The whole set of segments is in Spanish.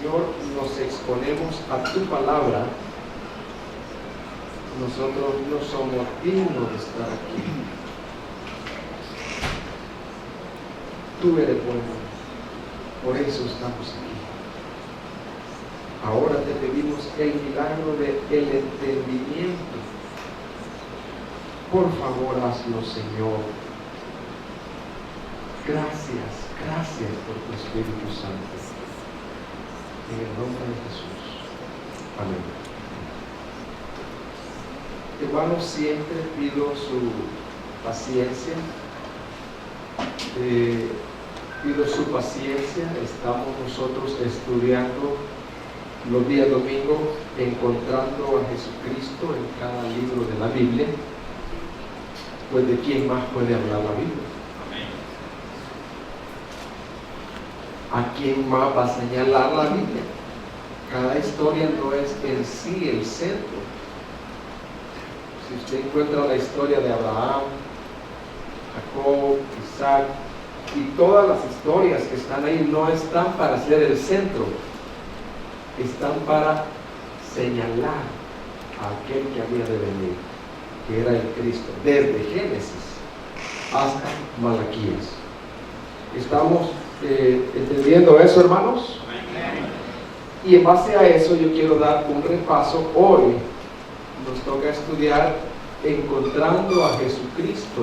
Señor, nos exponemos a tu palabra, nosotros no somos dignos de estar aquí. Tú eres bueno, por eso estamos aquí. Ahora te pedimos el milagro del entendimiento. Por favor, hazlo, Señor. Gracias por tu Espíritu Santo. En el nombre de Jesús. Amén. Hermanos, siempre pido su paciencia. Pido su paciencia. Estamos nosotros estudiando los días domingos, encontrando a Jesucristo en cada libro de la Biblia. Pues ¿de quién más puede hablar la Biblia? ¿A quién más va a señalar la Biblia? Cada historia no es en sí el centro. Si usted encuentra la historia de Abraham, Jacob, Isaac y todas las historias que están ahí no están para ser el centro, están para señalar a aquel que había de venir, que era el Cristo, desde Génesis hasta Malaquías. ¿Estamos entendiendo eso, hermanos? Y en base a eso yo quiero dar un repaso. Hoy nos toca estudiar encontrando a Jesucristo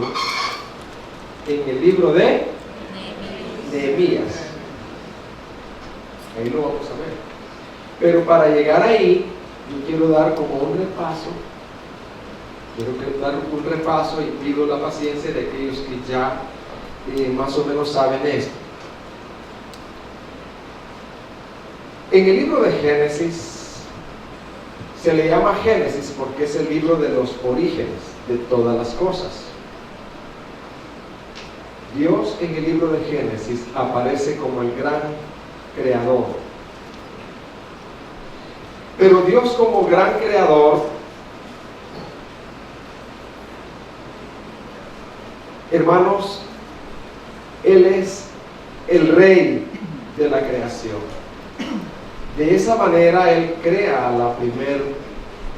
en el libro de Nehemías. Ahí lo vamos a ver. Pero para llegar ahí, yo quiero dar como un repaso. Quiero dar un repaso y pido la paciencia de aquellos que ya más o menos saben esto. En el libro de Génesis se le llama Génesis porque es el libro de los orígenes de todas las cosas. Dios en el libro de Génesis aparece como el gran creador. Pero Dios como gran creador, hermanos, Él es el rey de la creación. De esa manera Él crea a la primer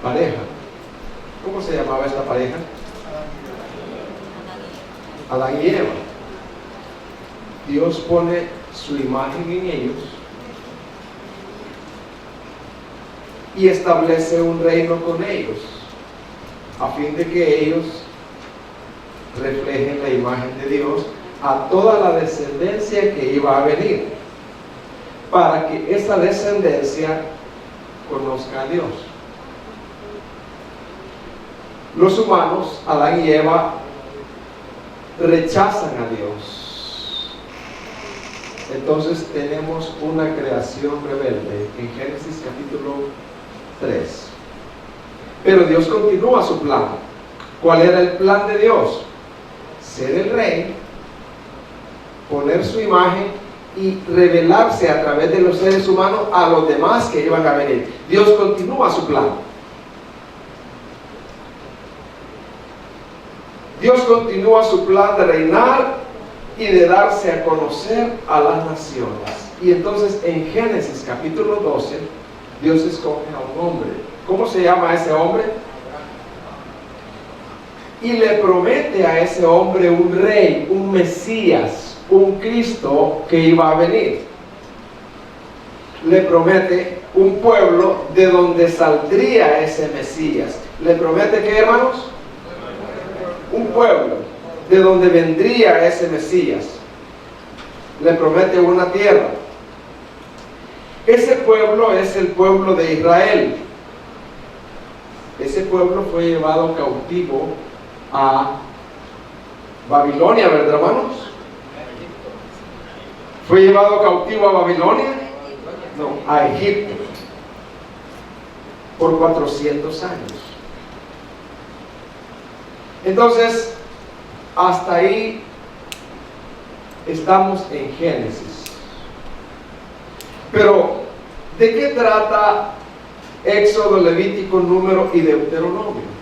pareja. ¿Cómo se llamaba esta pareja? Adán y Eva. Dios pone su imagen en ellos y establece un reino con ellos, a fin de que ellos reflejen la imagen de Dios a toda la descendencia que iba a venir, para que esa descendencia conozca a Dios. Los humanos, Adán y Eva, rechazan a Dios. Entonces tenemos una creación rebelde en Génesis capítulo 3. Pero Dios continúa su plan. ¿Cuál era el plan de Dios? Ser el rey, poner su imagen y revelarse a través de los seres humanos a los demás que iban a venir. Dios continúa su plan. Dios continúa su plan de reinar y de darse a conocer a las naciones. Y entonces en Génesis capítulo 12, Dios escoge a un hombre. ¿Cómo se llama ese hombre? Y le promete a ese hombre un rey, un Mesías, un Cristo que iba a venir. Le promete un pueblo de donde saldría ese Mesías. ¿Le promete qué, hermanos? Un pueblo de donde vendría ese Mesías. Le promete una tierra. Ese pueblo es el pueblo de Israel. Ese pueblo fue llevado cautivo a Babilonia, ¿verdad, hermanos? ¿Fue llevado cautivo a Babilonia? No, a Egipto. Por 400 años. Entonces, hasta ahí estamos en Génesis. Pero, ¿de qué trata Éxodo, Levítico, Número y Deuteronomio?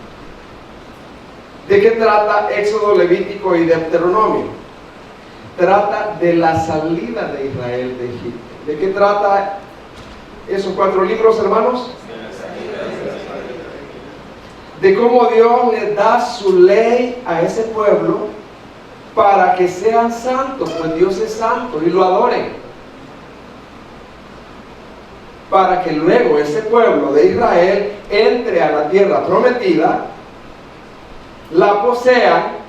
¿De qué trata Éxodo, Levítico y Deuteronomio? Trata de la salida de Israel de Egipto. ¿De qué trata esos 4 libros, hermanos? De cómo Dios les da su ley a ese pueblo para que sean santos, pues Dios es santo y lo adoren. Para que luego ese pueblo de Israel entre a la tierra prometida, la posean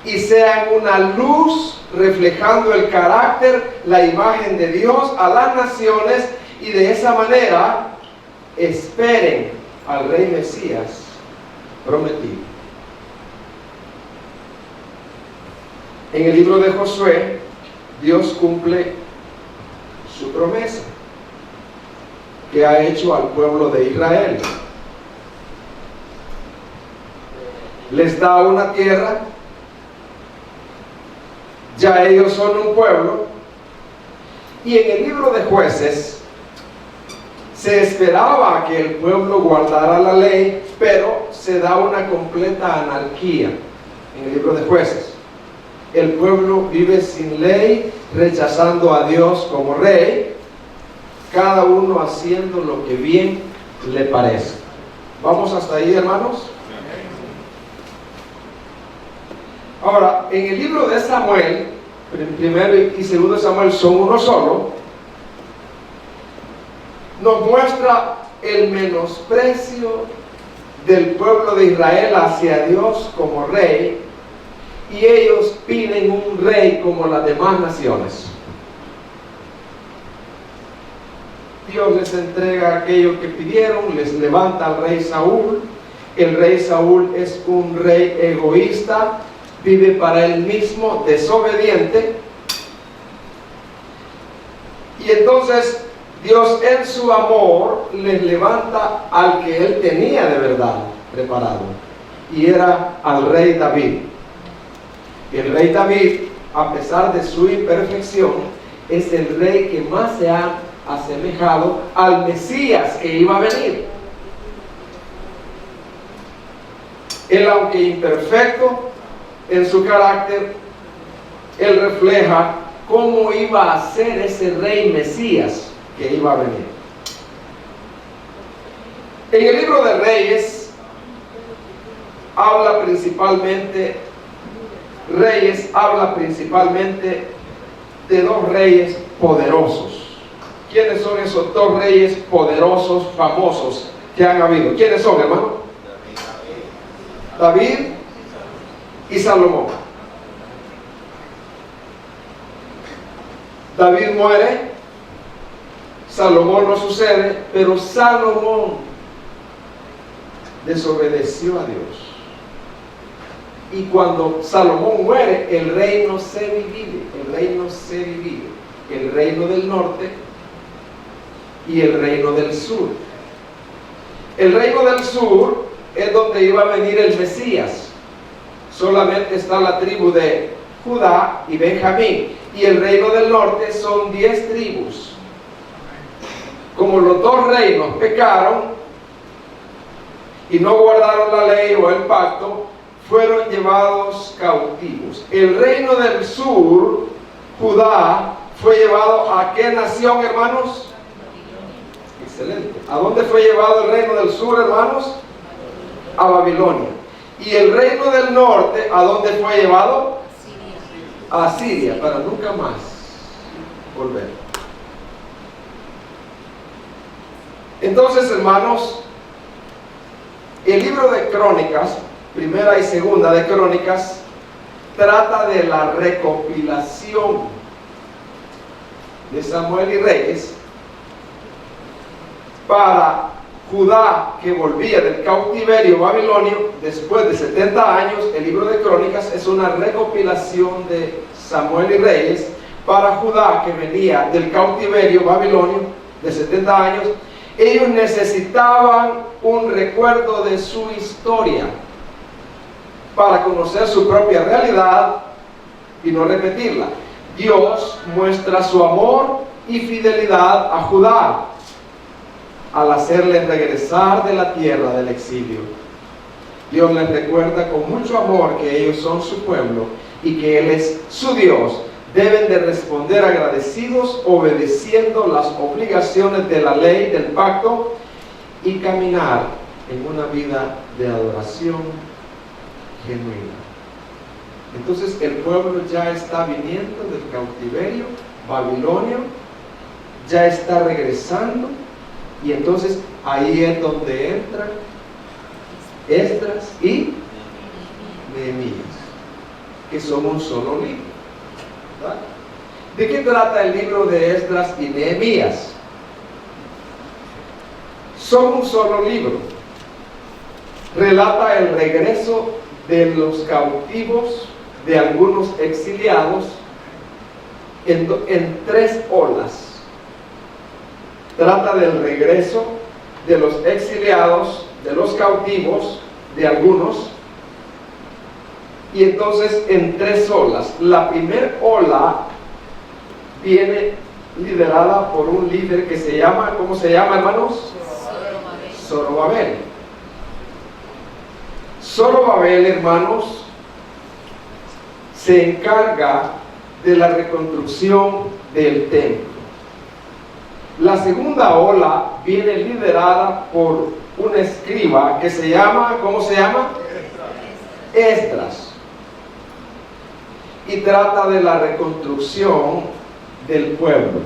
y sean una luz reflejando el carácter, la imagen de Dios a las naciones, y de esa manera esperen al Rey Mesías prometido. En el libro de Josué, Dios cumple su promesa que ha hecho al pueblo de Israel. Les da una tierra, ya ellos son un pueblo, y en el libro de Jueces se esperaba que el pueblo guardara la ley, pero se da una completa anarquía en el libro de Jueces. El pueblo vive sin ley, rechazando a Dios como rey, cada uno haciendo lo que bien le parece. ¿Vamos hasta ahí, hermanos? Ahora, en el libro de Samuel, primero y segundo de Samuel son uno solo, nos muestra el menosprecio del pueblo de Israel hacia Dios como rey, y ellos piden un rey como las demás naciones. Dios les entrega aquello que pidieron, les levanta al rey Saúl. El rey Saúl es un rey egoísta, vive para él mismo, desobediente. Y entonces Dios en su amor les levanta al que él tenía de verdad preparado, y era al rey David. El rey David, a pesar de su imperfección, es el rey que más se ha asemejado al Mesías que iba a venir. Él, aunque imperfecto en su carácter, él refleja cómo iba a ser ese rey Mesías que iba a venir. En el libro de Reyes habla principalmente de 2 reyes poderosos. ¿Quiénes son esos 2 reyes poderosos, famosos que han habido? ¿Quiénes son, hermano? David y Salomón. David muere, Salomón no sucede, pero Salomón desobedeció a Dios. Y cuando Salomón muere, el reino se divide. El reino del norte y el reino del sur. El reino del sur es donde iba a venir el Mesías. Solamente está la tribu de Judá y Benjamín. Y el reino del norte son 10 tribus. Como los 2 reinos pecaron y no guardaron la ley o el pacto, fueron llevados cautivos. El reino del sur, Judá, fue llevado ¿a qué nación, hermanos? Excelente. ¿A dónde fue llevado el reino del sur, hermanos? A Babilonia. Y el reino del norte, ¿a dónde fue llevado? A Siria, para nunca más volver. Entonces, hermanos, el libro de Crónicas, primera y segunda de Crónicas, trata de la recopilación de Samuel y Reyes para Judá, que volvía del cautiverio babilonio después de 70 años. El libro de Crónicas es una recopilación de Samuel y Reyes para Judá, que venía del cautiverio babilonio de 70 años. Ellos necesitaban un recuerdo de su historia para conocer su propia realidad y no repetirla. Dios muestra su amor y fidelidad a Judá al hacerles regresar de la tierra del exilio. Dios les recuerda con mucho amor que ellos son su pueblo y que Él es su Dios, deben de responder agradecidos, obedeciendo las obligaciones de la ley del pacto y caminar en una vida de adoración genuina. Entonces el pueblo ya está viniendo del cautiverio babilonio, ya está regresando, y entonces ahí es donde entran Esdras y Nehemías, que son un solo libro, ¿verdad? ¿De qué trata el libro de Esdras y Nehemías? Son un solo libro. Relata el regreso de los cautivos, de algunos exiliados, en 3 olas. Trata del regreso de los exiliados, de los cautivos, de algunos, y entonces en 3 olas. La primera ola viene liderada por un líder que se llama, ¿cómo se llama, hermanos? Zorobabel. Zorobabel, hermanos, se encarga de la reconstrucción del templo. La segunda ola viene liderada por un escriba que se llama, ¿cómo se llama? Esdras. Y trata de la reconstrucción del pueblo.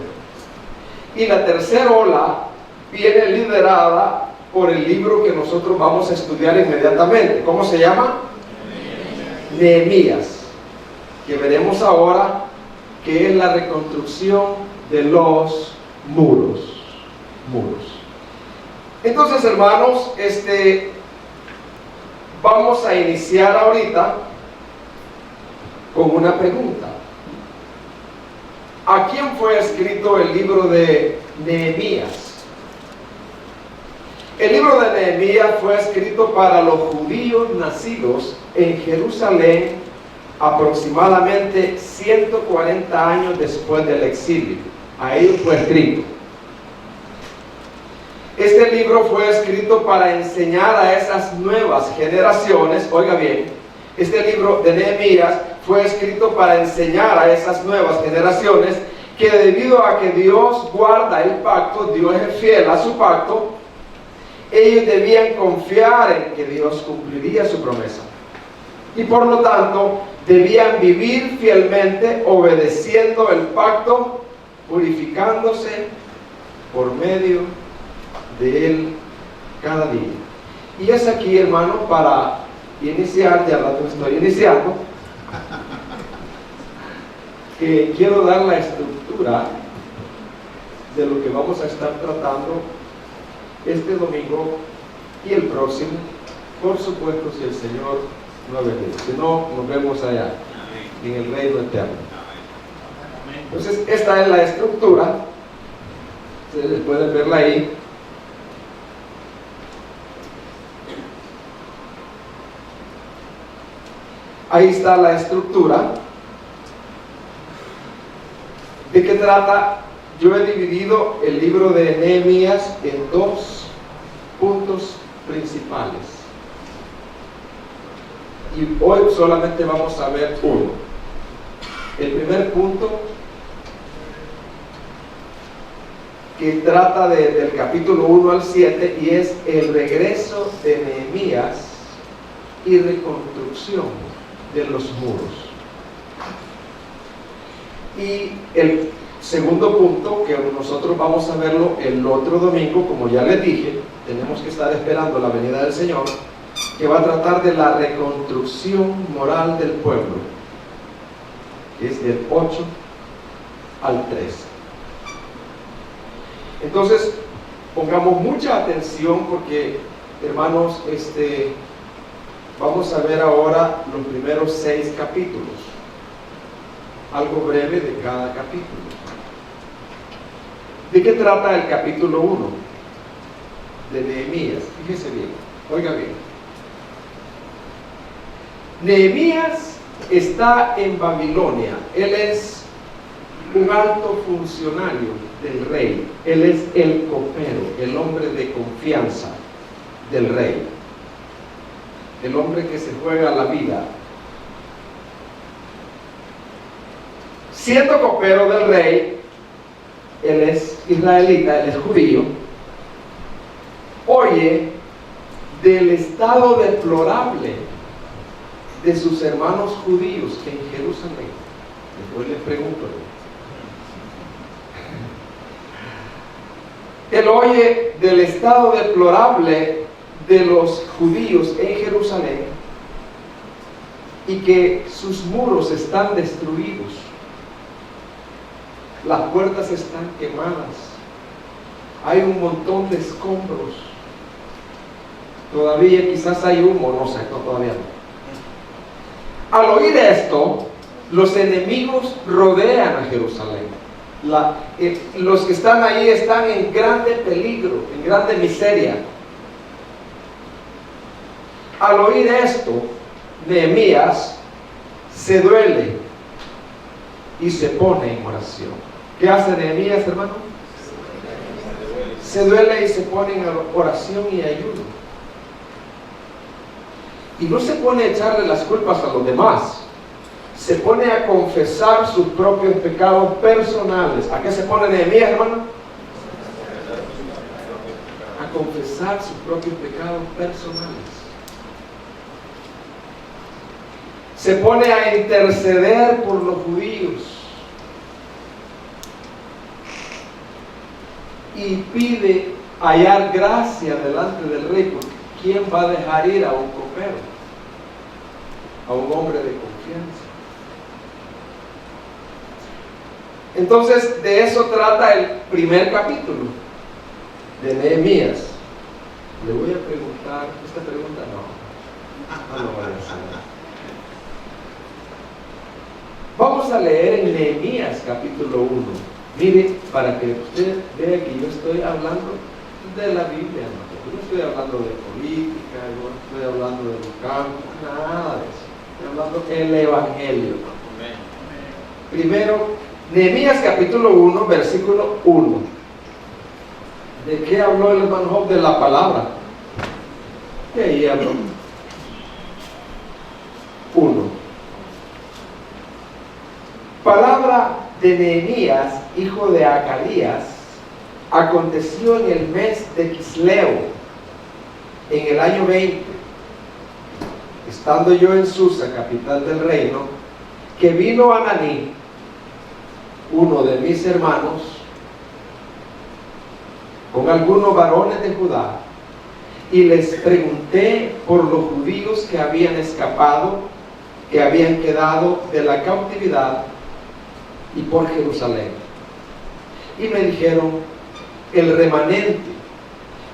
Y la tercera ola viene liderada por el libro que nosotros vamos a estudiar inmediatamente. ¿Cómo se llama? Nehemías, que veremos ahora, que es la reconstrucción de los muros. Entonces, hermanos, vamos a iniciar ahorita con una pregunta. ¿A quién fue escrito el libro de Nehemías? El libro de Nehemías fue escrito para los judíos nacidos en Jerusalén aproximadamente 140 años después del exilio. A ellos fue escrito. Este libro fue escrito para enseñar a esas nuevas generaciones. Oiga bien, este libro de Nehemías fue escrito para enseñar a esas nuevas generaciones que debido a que Dios guarda el pacto, Dios es fiel a su pacto, ellos debían confiar en que Dios cumpliría su promesa. Y por lo tanto, debían vivir fielmente, obedeciendo el pacto, purificándose por medio de él cada día. Y es aquí, hermano, para iniciar, ya rato estoy iniciando, que quiero dar la estructura de lo que vamos a estar tratando este domingo y el próximo, por supuesto, si el Señor no bendice. Si no, nos vemos allá, en el reino eterno. Entonces, esta es la estructura. Ustedes pueden verla ahí. Ahí está la estructura. ¿De qué trata? Yo he dividido el libro de Nehemías en 2 puntos principales. Y hoy solamente vamos a ver uno. El primer punto, que trata del capítulo 1 al 7, y es el regreso de Nehemías y reconstrucción de los muros. Y el segundo punto, que nosotros vamos a verlo el otro domingo, como ya les dije, tenemos que estar esperando la venida del Señor, que va a tratar de la reconstrucción moral del pueblo, que es del 8 al 13. Entonces, pongamos mucha atención porque, hermanos, vamos a ver ahora los primeros 6 capítulos, algo breve de cada capítulo. ¿De qué trata el capítulo 1 de Nehemías? Fíjese bien, oiga bien. Nehemías está en Babilonia. Él es un alto funcionario del rey. Él es el copero, el hombre de confianza del rey, el hombre que se juega la vida. siendo copero del rey, él es israelita, él es judío, oye del estado deplorable de sus hermanos judíos en Jerusalén. Después les pregunto. Él oye del estado deplorable de los judíos en Jerusalén y que sus muros están destruidos, las puertas están quemadas, hay un montón de escombros, todavía quizás hay humo, no sé, no, todavía no. Al oír esto, los enemigos rodean a Jerusalén. Los que están ahí están en grande peligro, en grande miseria. Al oír esto, Nehemías se duele y se pone en oración. ¿Qué hace Nehemías, hermano? Se duele y se pone en oración y ayuno. Y no se pone a echarle las culpas a los demás. Se pone a confesar sus propios pecados personales. ¿A qué se pone Nehemías, hermano? A confesar sus propios pecados personales. Se pone a interceder por los judíos. Y pide hallar gracia delante del rey, porque ¿quién va a dejar ir a un copero? A un hombre de confianza. Entonces, de eso trata el primer capítulo de Nehemías. Le voy a preguntar, esta pregunta no lo voy a hacer. Vamos a leer en Nehemías capítulo 1. Mire, para que usted vea que yo estoy hablando de la Biblia, no estoy hablando de política, no estoy hablando de los campos, nada de eso. Estoy hablando del Evangelio. Primero, Nehemías capítulo 1, versículo 1. ¿De qué habló el hermano Job? De la palabra. ¿Qué ahí habló? 1. Palabra de Nehemías, hijo de Acalías, aconteció en el mes de Quisleo, en el año 20, estando yo en Susa, capital del reino, que vino Ananí, uno de mis hermanos, con algunos varones de Judá, y les pregunté por los judíos que habían escapado, que habían quedado de la cautividad, y por Jerusalén. Y me dijeron, el remanente,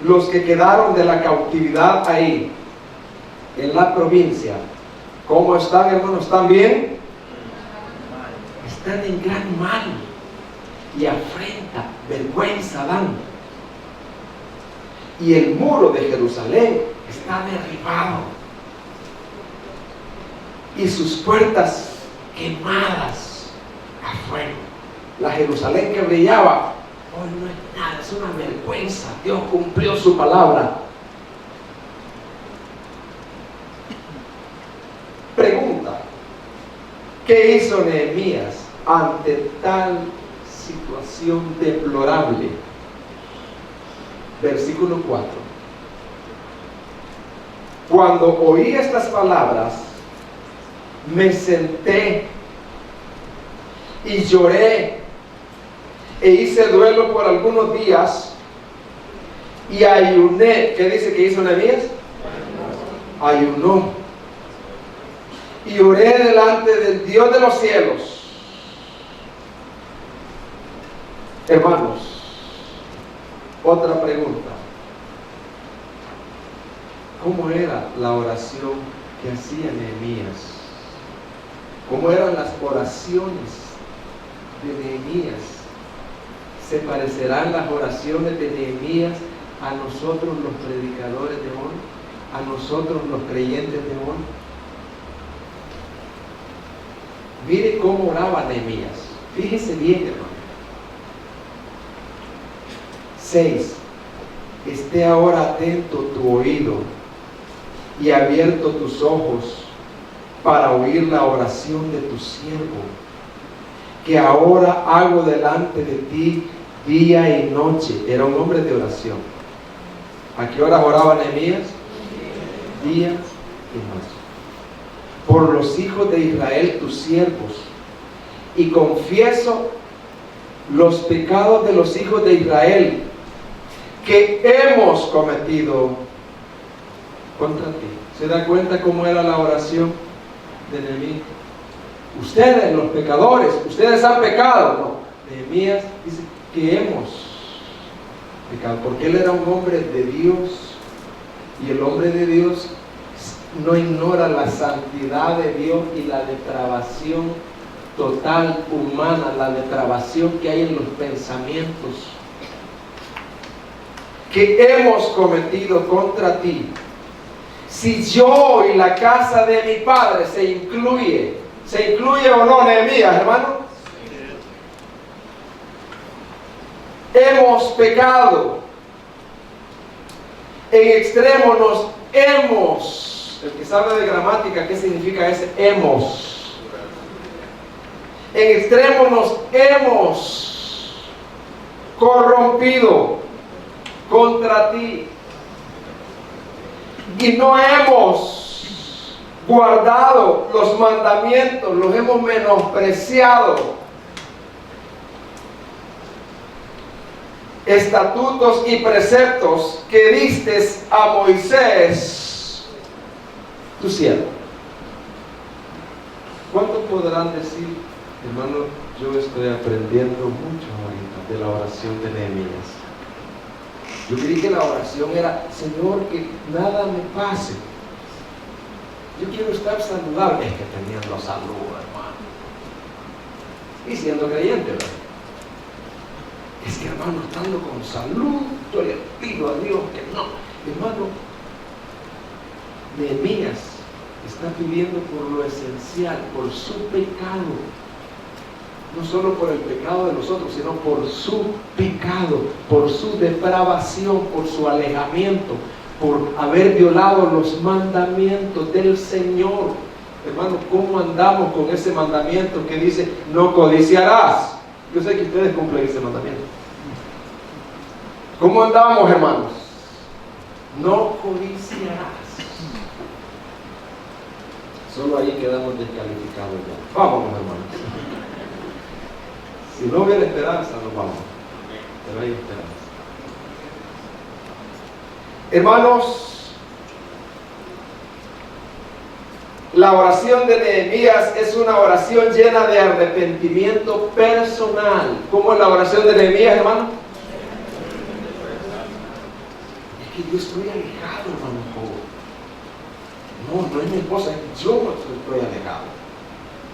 los que quedaron de la cautividad ahí, en la provincia, ¿cómo están, hermanos? ¿Están bien? Están en gran mal y afrenta, vergüenza dan. Y el muro de Jerusalén está derribado y sus puertas quemadas a fuego. La Jerusalén que brillaba hoy no es nada, es una vergüenza. Dios cumplió su palabra. Pregunta: ¿qué hizo Nehemías ante tal situación deplorable? Versículo 4. Cuando oí estas palabras, me senté y lloré e hice duelo por algunos días y ayuné. ¿Qué dice que hizo Nehemías? Ayunó y oré delante del Dios de los cielos. Hermanos, otra pregunta: ¿cómo era la oración que hacía Nehemías? ¿Cómo eran las oraciones de Nehemías? ¿Se parecerán las oraciones de Nehemías a nosotros los predicadores de hoy? ¿A nosotros los creyentes de hoy? Mire cómo oraba Nehemías. Fíjese bien, hermano. 6. Esté ahora atento tu oído y abierto tus ojos para oír la oración de tu siervo, que ahora hago delante de ti día y noche. Era un hombre de oración. ¿A qué horas oraba Nehemías? Día y noche. Por los hijos de Israel, tus siervos, y confieso los pecados de los hijos de Israel que hemos cometido contra ti. ¿Se da cuenta cómo era la oración de Nehemías? Ustedes, los pecadores, ustedes han pecado. No, Nehemías dice que hemos pecado, porque él era un hombre de Dios, y el hombre de Dios no ignora la santidad de Dios y la depravación total humana, la depravación que hay en los pensamientos que hemos cometido contra ti. Si yo y la casa de mi padre ¿se incluye o no, Nehemías, hermano? Hemos pecado. En extremo nos hemos. El que sabe de gramática, ¿qué significa ese hemos? En extremo nos hemos corrompido contra ti. Y no hemos guardado los mandamientos, los hemos menospreciado. Estatutos y preceptos que diste a Moisés, tu siervo. ¿Cuántos podrán decir, hermano, yo estoy aprendiendo mucho ahorita de la oración de Nehemías? Yo creí que la oración era, Señor, que nada me pase. Yo quiero estar saludable. Es que teniendo salud, hermano. Y siendo creyente, ¿verdad? Es que, hermano, estando con salud, yo le pido a Dios que no. Hermano, Nehemías está pidiendo por lo esencial, por su pecado. No solo por el pecado de los otros, sino por su pecado, por su depravación, por su alejamiento, por haber violado los mandamientos del Señor. Hermano, ¿cómo andamos con ese mandamiento que dice, no codiciarás? Yo sé que ustedes cumplen ese mandamiento. ¿Cómo andamos, hermanos? No codiciarás. Solo ahí quedamos descalificados ya. Vámonos, hermanos. Si no hubiera esperanza, nos vamos. Pero hay esperanza. Hermanos, la oración de Nehemías es una oración llena de arrepentimiento personal. ¿Cómo es la oración de Nehemías, hermano? Es que yo estoy alejado, hermano. No es mi esposa, yo estoy alejado.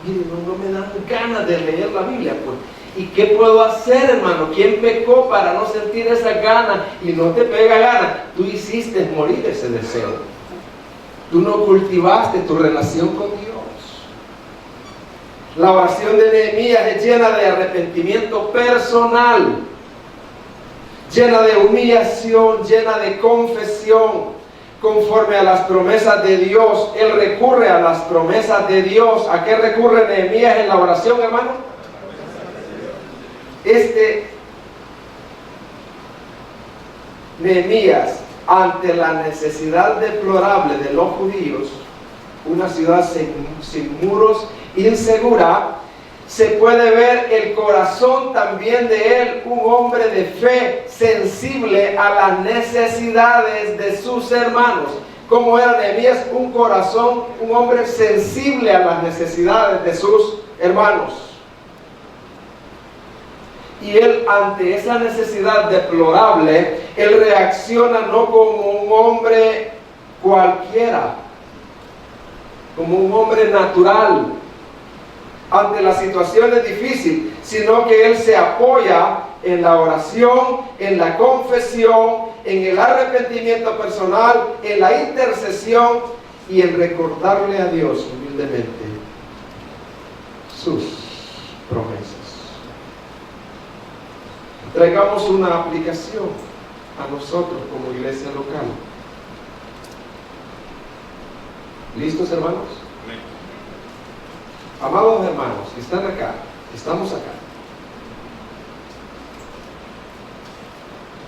Mire, no me dan ganas de leer la Biblia, pues. ¿Y qué puedo hacer, hermano? ¿Quién pecó para no sentir esa gana y no te pega gana? Tú hiciste morir ese deseo. Tú no cultivaste tu relación con Dios. La oración de Nehemías es llena de arrepentimiento personal, llena de humillación, llena de confesión, conforme a las promesas de Dios. Él recurre a las promesas de Dios. ¿A qué recurre Nehemías en la oración, hermano? Nehemías, ante la necesidad deplorable de los judíos, una ciudad sin muros, insegura, se puede ver el corazón también de él, un hombre de fe, sensible a las necesidades de sus hermanos. ¿Cómo era Nehemías? Un corazón, un hombre sensible a las necesidades de sus hermanos. Y él, ante esa necesidad deplorable, él reacciona no como un hombre cualquiera, como un hombre natural ante las situaciones difíciles, sino que él se apoya en la oración, en la confesión, en el arrepentimiento personal, en la intercesión y en recordarle a Dios humildemente sus promesas. Traigamos una aplicación a nosotros como iglesia local. ¿Listos, hermanos? Amados hermanos que están acá, Estamos acá.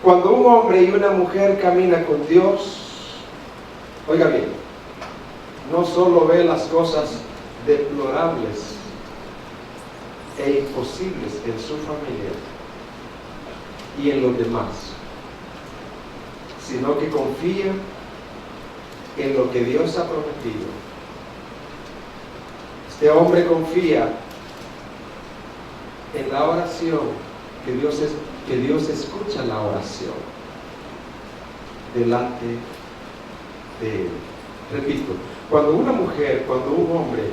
Cuando un hombre y una mujer caminan con Dios, oiga bien, no solo ve las cosas deplorables e imposibles en su familia y en los demás, sino que confía en lo que Dios ha prometido. Este hombre confía en la oración, que Dios escucha la oración delante de él. Repito, cuando una mujer, cuando un hombre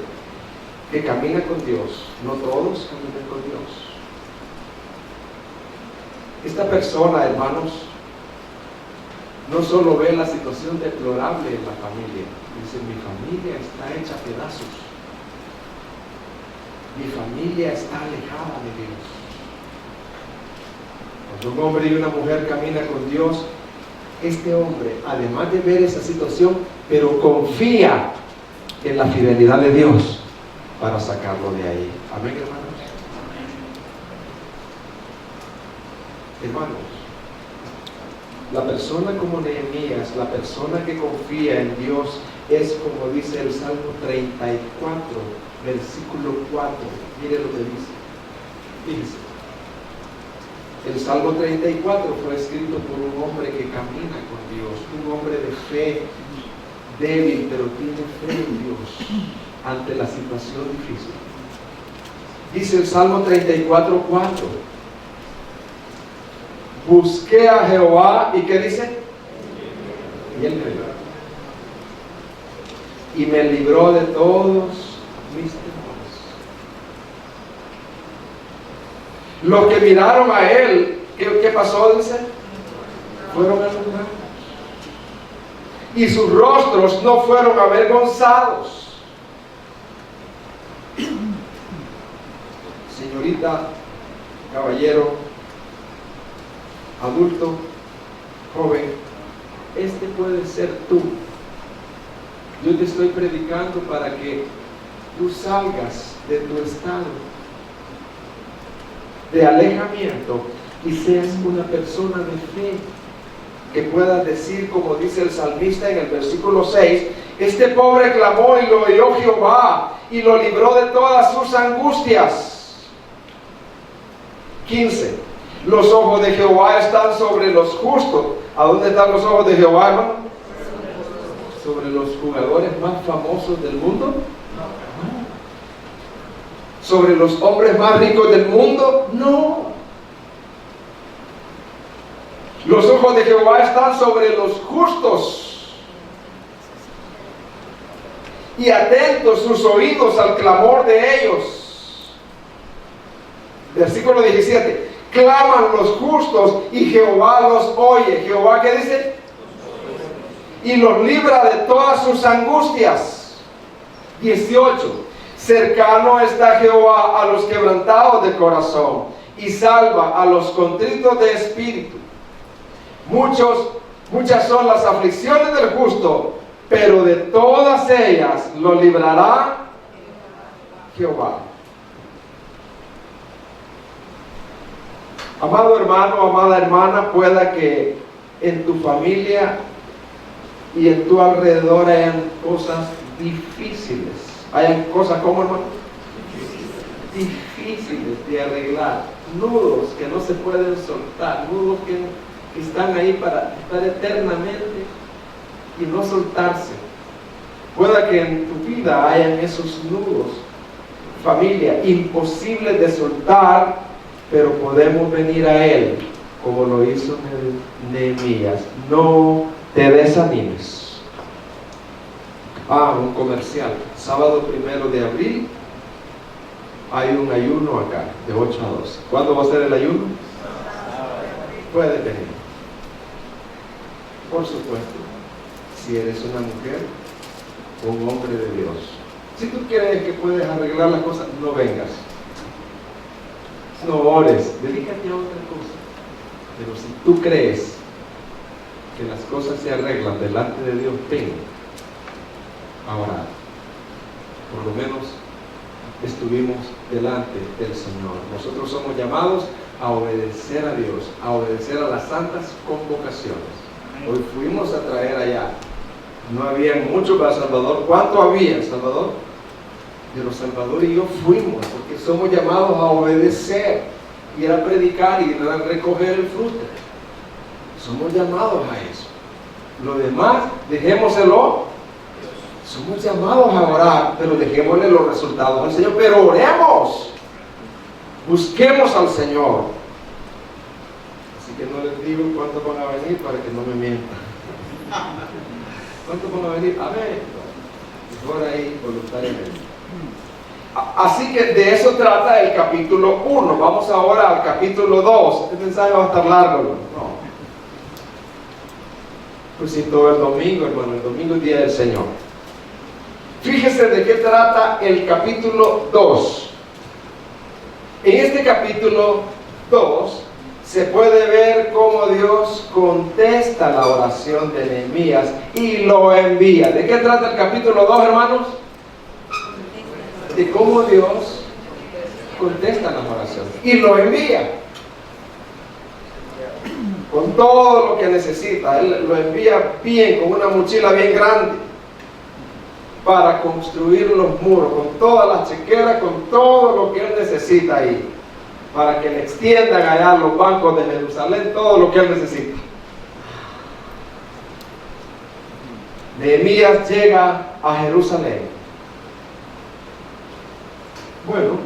que camina con Dios, no todos caminan con Dios. Esta persona, hermanos, no solo ve la situación deplorable en la familia, dice: mi familia está hecha a pedazos, mi familia está alejada de Dios. Cuando un hombre y una mujer caminan con Dios, este hombre, además de ver esa situación, pero confía en la fidelidad de Dios para sacarlo de ahí. Amén, hermanos. Hermanos, la persona como Nehemías, la persona que confía en Dios, es como dice el Salmo 34, versículo 4. Mire lo que dice. Fíjese. El Salmo 34 fue escrito por un hombre que camina con Dios, un hombre de fe, débil, pero tiene fe en Dios ante la situación difícil. Dice el Salmo 34, 4. Busqué a Jehová, ¿y qué dice? Y él me libró. Y me libró de todos mis temores. Los que miraron a él, ¿qué pasó? Dice, fueron alumbrados. Y sus rostros no fueron avergonzados. Señorita, caballero, adulto, joven, este puede ser tú. Yo te estoy predicando para que tú salgas de tu estado de alejamiento y seas una persona de fe, que puedas decir, como dice el salmista en el versículo 6, este pobre clamó y lo oyó Jehová y lo libró de todas sus angustias. 15. Los ojos de Jehová están sobre los justos. ¿A dónde están los ojos de Jehová, hermano? ¿Sobre los jugadores más famosos del mundo? No. ¿Sobre los hombres más ricos del mundo? No. Los ojos de Jehová están sobre los justos, y atentos sus oídos al clamor de ellos. Versículo 17. Claman los justos y Jehová los oye. ¿Jehová qué dice? Y los libra de todas sus angustias. 18. Cercano está Jehová a los quebrantados de corazón y salva a los contritos de espíritu. Muchas son las aflicciones del justo, pero de todas ellas lo librará Jehová. Amado hermano, amada hermana, pueda que en tu familia y en tu alrededor hayan cosas difíciles. Hayan cosas, como hermano, difíciles de arreglar, nudos que no se pueden soltar, nudos que están ahí para estar eternamente y no soltarse. Pueda que en tu vida hayan esos nudos, familia, imposibles de soltar, pero podemos venir a Él, como lo hizo Nehemías. No te desanimes. Un comercial. Sábado 1 de abril hay un ayuno acá, de 8 a 12. ¿Cuándo va a ser el ayuno? Puede venir. Por supuesto, si eres una mujer o un hombre de Dios. Si tú crees que puedes arreglar las cosas, no vengas. No ores, dedícate a otra cosa. Pero si tú crees que las cosas se arreglan delante de Dios, ven a orar. Por lo menos estuvimos delante del Señor. Nosotros somos llamados a obedecer a Dios, a obedecer a las santas convocaciones. Hoy fuimos a traer allá. No había mucho para Salvador. ¿Cuánto había en Salvador? Pero Salvador y yo fuimos porque somos llamados a obedecer, ir a predicar y ir a recoger el fruto. Somos llamados a eso. Lo demás, dejémoselo. Somos llamados a orar, pero dejémosle los resultados al Señor. Pero oremos. Busquemos al Señor. Así que no les digo cuántos van a venir para que no me mientan. ¿Cuántos van a venir? A ver, mejor ahí voluntariamente. Así que de eso trata el capítulo 1. Vamos ahora al capítulo 2. Este mensaje va a estar largo, ¿no? Pues sí, todo el domingo, hermano. El domingo es día del Señor. Fíjese de qué trata el capítulo 2. En este capítulo 2 se puede ver cómo Dios contesta la oración de Nehemías y lo envía. ¿De qué trata el capítulo 2, hermanos? De cómo Dios contesta las oraciones y lo envía con todo lo que necesita. Él lo envía bien, con una mochila bien grande, para construir los muros, con todas las chequeras, con todo lo que él necesita ahí, para que le extiendan allá los bancos de Jerusalén, todo lo que él necesita. Nehemías llega a Jerusalén. Bueno,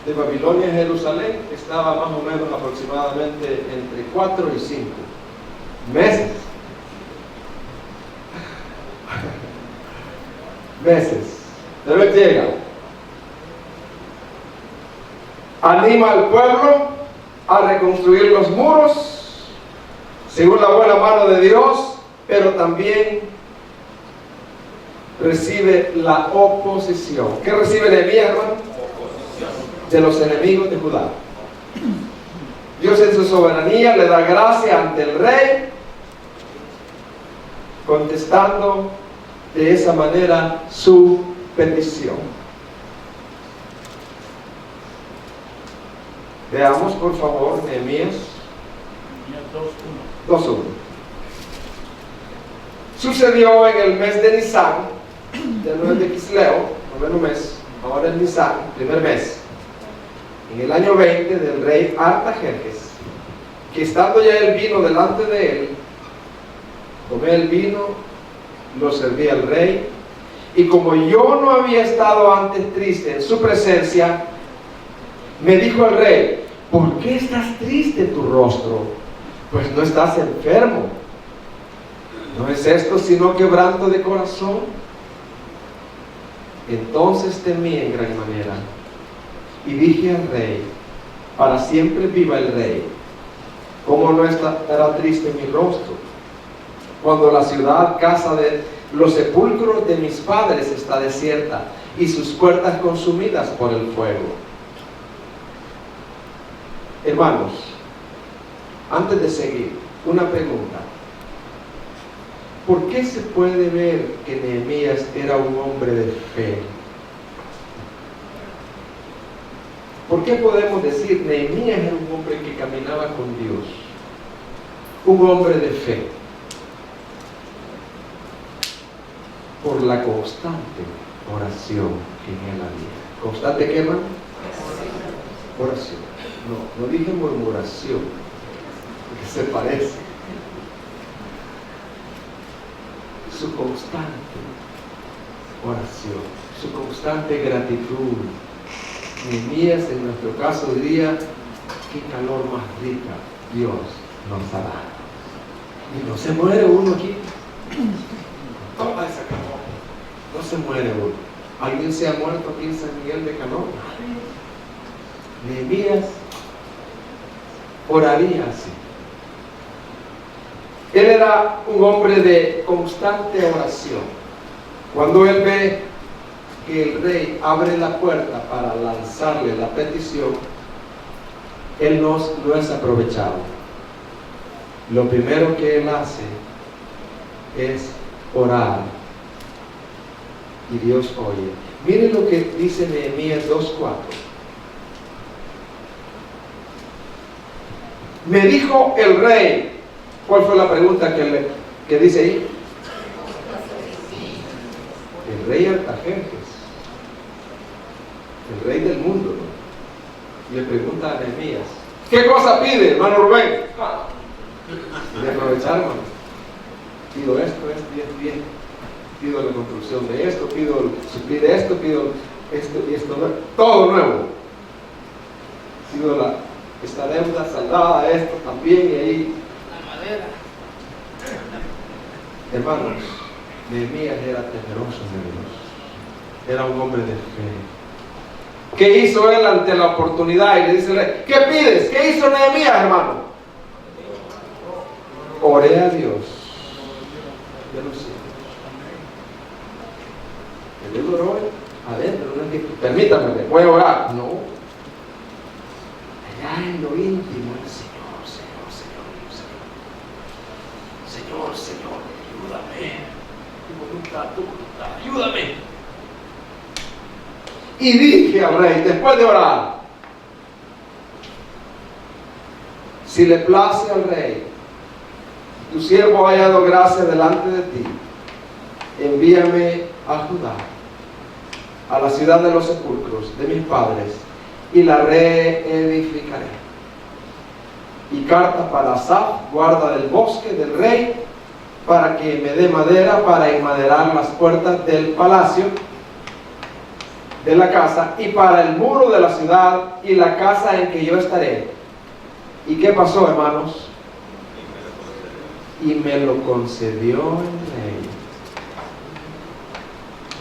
de Babilonia a Jerusalén estaba más o menos aproximadamente entre 4 y 5 meses. Pero él llega, anima al pueblo a reconstruir los muros según la buena mano de Dios, pero también recibe la oposición. ¿Qué recibe Nehemías, hermano? De los enemigos de Judá. Dios en su soberanía le da gracia ante el rey, contestando de esa manera su petición. Veamos por favor Nehemías 2:1. Sucedió en el mes de Nisan, del mes de Quisleo, noveno mes, ahora es Nisan, primer mes, en el año 20 del rey Artajerjes, que estando ya el vino delante de él, tomé el vino, lo serví al rey, y como yo no había estado antes triste en su presencia, me dijo el rey: ¿por qué estás triste tu rostro? Pues no estás enfermo. ¿No es esto sino quebranto de corazón? Entonces temí en gran manera y dije al rey: para siempre viva el rey. ¿Cómo no estará triste mi rostro cuando la ciudad, casa de los sepulcros de mis padres, está desierta y sus puertas consumidas por el fuego? Hermanos, antes de seguir, una pregunta. ¿Por qué se puede ver que Nehemías era un hombre de fe? ¿Por qué podemos decir Nehemías era un hombre que caminaba con Dios? Un hombre de fe. Por la constante oración que en él había. ¿Constante qué, hermano? Oración. No dije murmuración, porque se parece. Su constante oración, su constante gratitud. Nehemías, en nuestro caso, diría: qué calor más rica Dios nos ha dado. Y no se muere uno aquí. Toma esa calor. No se muere uno. ¿Alguien se ha muerto aquí en San Miguel de Calor? Nehemías oraría así. Él era un hombre de constante oración. Cuando él ve que el rey abre la puerta para lanzarle la petición, él no es aprovechado. Lo primero que él hace es orar Y Dios oye. Miren lo que dice Nehemías 2:4. Me dijo el rey. ¿Cuál fue la pregunta que dice ahí? El rey Artajerjes, el rey del mundo, ¿no? Le pregunta a Nehemías, ¿qué cosa pide, hermano Rubén? De aprovechar, hermano. Pido esto, bien. Pido la construcción de esto, pido suplir esto, pido esto y esto, todo nuevo. Pido esta deuda saldada, esto también, y ahí. La madera. Hermanos, Nehemías era temeroso de Dios. Era un hombre de fe. ¿Qué hizo él ante la oportunidad? Y le dice, ¿qué pides? ¿Qué hizo Nehemías, hermano? Oré a Dios de los cielos. Él oró adentro. No es que, permítame, voy a orar. No. Allá en lo íntimo, el Señor, ayúdame. Tu voluntad, ayúdame. Y dije al rey, después de orar, si le place al rey, tu siervo ha hallado gracia delante de ti, envíame a Judá, a la ciudad de los sepulcros de mis padres, y la reedificaré. Y carta para Asaf, guarda del bosque del rey, para que me dé madera para enmaderar las puertas del palacio, de la casa, y para el muro de la ciudad y la casa en que yo estaré. ¿Y qué pasó, hermanos? Y me lo concedió el rey.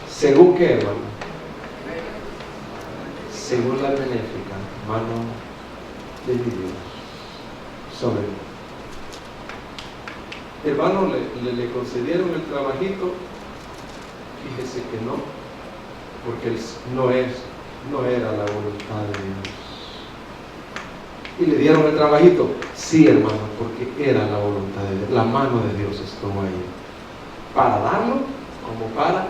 ¿Según qué, hermano? Según la benéfica mano de mi Dios sobre mí. Hermano, le concedieron el trabajito. Fíjese que no, porque no era la voluntad de Dios. Y le dieron el trabajito. Sí, hermano, porque era la voluntad de Dios. La mano de Dios estuvo ahí para darlo como para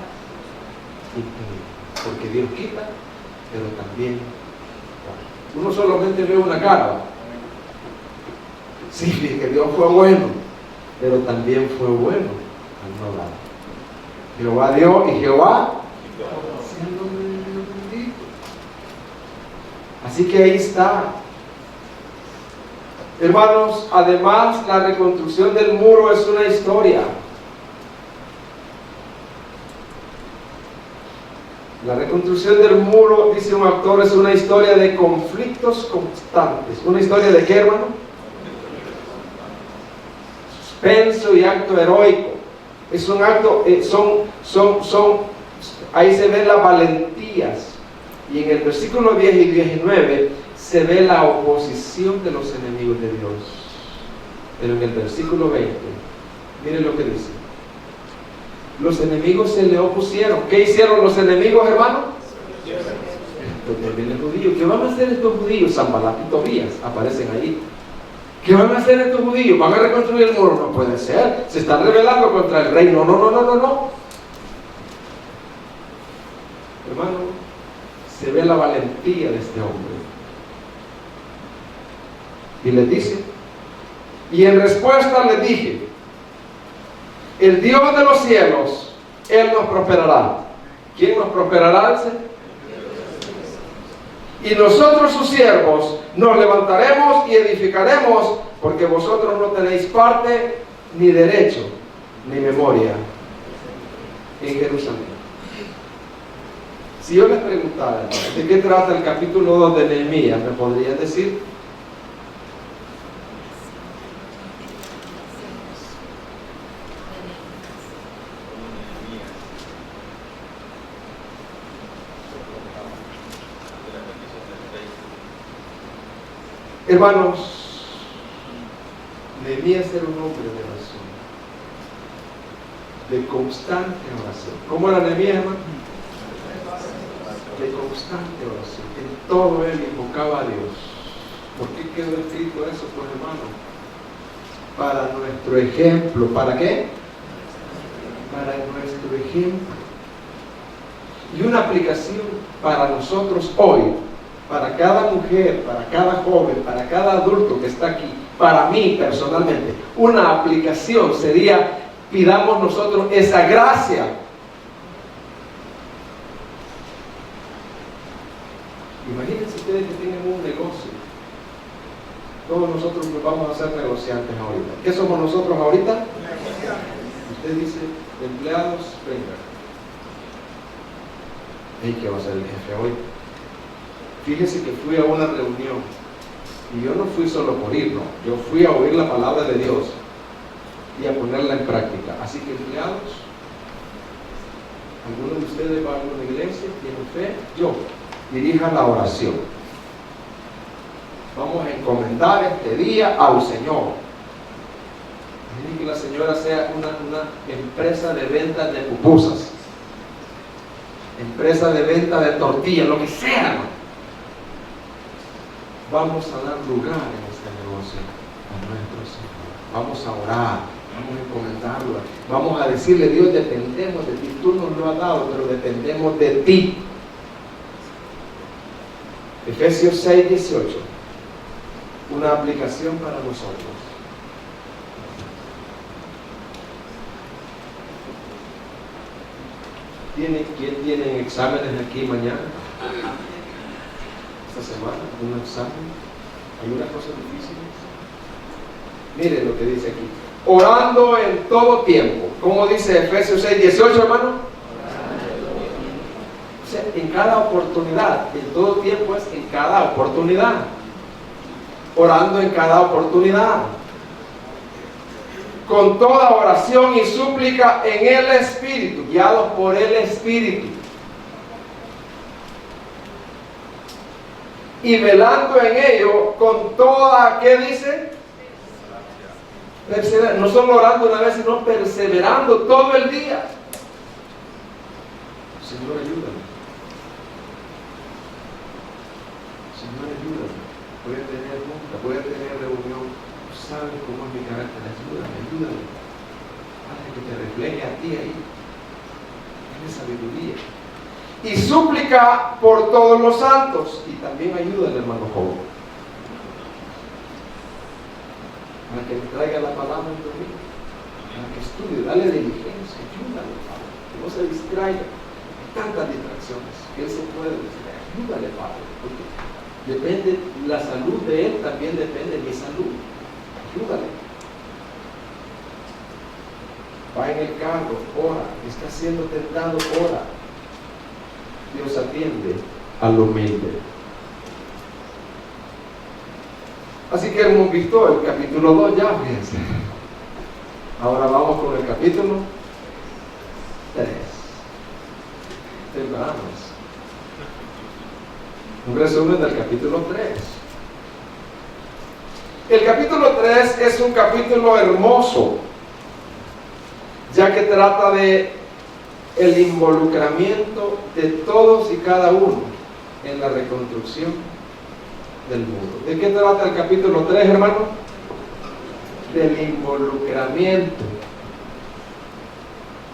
impedir, porque Dios quita, pero también da. Uno solamente ve una cara. Sí, que Dios fue bueno, pero también fue bueno al no dar. Jehová dio y Jehová siendo bendito. Así que ahí está. Hermanos, además la reconstrucción del muro es una historia. La reconstrucción del muro, dice un autor, es una historia de conflictos constantes. ¿Una historia de qué, hermano? Suspenso y acto heroico. Es un acto, ahí se ven las valentías. Y en el versículo 10 y 19 se ve la oposición de los enemigos de Dios. Pero en el versículo 20, miren lo que dice. Los enemigos se le opusieron. ¿Qué hicieron los enemigos, hermano? Entonces, los judíos. ¿Qué van a hacer estos judíos? Sanbalat y Tobías aparecen ahí. ¿Qué van a hacer estos judíos? ¿Van a reconstruir el muro? No puede ser. Se están rebelando contra el rey. No. Hermano, se ve la valentía de este hombre. Y le dice, y en respuesta le dije, el Dios de los cielos, Él nos prosperará. ¿Quién nos prosperará? Y nosotros sus siervos nos levantaremos y edificaremos, porque vosotros no tenéis parte, ni derecho, ni memoria en Jerusalén. Si yo les preguntara, ¿de qué trata el capítulo 2 de Nehemías? ¿Me podrían decir? Hermanos, Nehemías era un hombre de oración, de constante oración. ¿Cómo era Nehemías, hermano? De constante oración. En todo él invocaba a Dios. ¿Por qué quedó escrito eso, pues, hermano? Para nuestro ejemplo. ¿Para qué? Para nuestro ejemplo. Y una aplicación para nosotros hoy, para cada mujer, para cada joven, para cada adulto que está aquí, para mí personalmente, una aplicación sería: pidamos nosotros esa gracia. Imagínense ustedes que tienen un negocio. Todos nosotros nos vamos a ser negociantes ahorita. ¿Qué somos nosotros ahorita? Usted dice: empleados, venga. ¿Qué va a ser el jefe hoy? Fíjese que fui a una reunión y yo no fui solo por ir, no. Yo fui a oír la palabra de Dios y a ponerla en práctica. Así que, empleados, algunos de ustedes van a una iglesia, tienen fe, yo dirija la oración. Vamos a encomendar este día al Señor. Y que la señora sea una empresa de ventas de pupusas, empresa de venta de tortillas, lo que sea, ¿no? Vamos a dar lugar en este negocio a nuestro Señor. Vamos a orar, vamos a encomendarlo, vamos a decirle: Dios, dependemos de ti, tú nos lo has dado, pero dependemos de ti. Efesios 6, 18, una aplicación para nosotros. ¿Quién tiene exámenes aquí mañana? Esta semana, un examen. ¿Hay una cosa difícil? Miren lo que dice aquí: orando en todo tiempo. ¿Cómo dice Efesios 6, 18, hermano? O sea, en cada oportunidad. En todo tiempo es en cada oportunidad. Orando en cada oportunidad. Con toda oración y súplica en el Espíritu, guiados por el Espíritu. Y velando en ello con toda, ¿qué dice? No solo orando una vez, sino perseverando todo el día. Señor, ayúdame. Señor, ayúdame. Voy a tener junta, voy a tener reunión. Tú sabes cómo es mi carácter. Ayúdame. Para que te refleje a ti ahí. Dame sabiduría. Y súplica por todos los santos. Y también ayuda al hermano joven, para que me traiga la palabra en domingo, para que estudie, dale diligencia, ayúdale, Padre, que no se distraiga. Hay tantas distracciones que él se puede distraer. Ayúdale, Padre, porque depende la salud de él, también depende de mi salud. Ayúdale. Va en el carro, ora. Está siendo tentado, ora. Dios atiende al humilde. Así que hemos visto el capítulo 2 ya, fíjense. Ahora vamos con el capítulo 3. Tempranos. Un resumen del capítulo 3. El capítulo 3 es un capítulo hermoso, ya que trata de el involucramiento de todos y cada uno en la reconstrucción del mundo. ¿De qué trata el capítulo 3, hermano? Del involucramiento.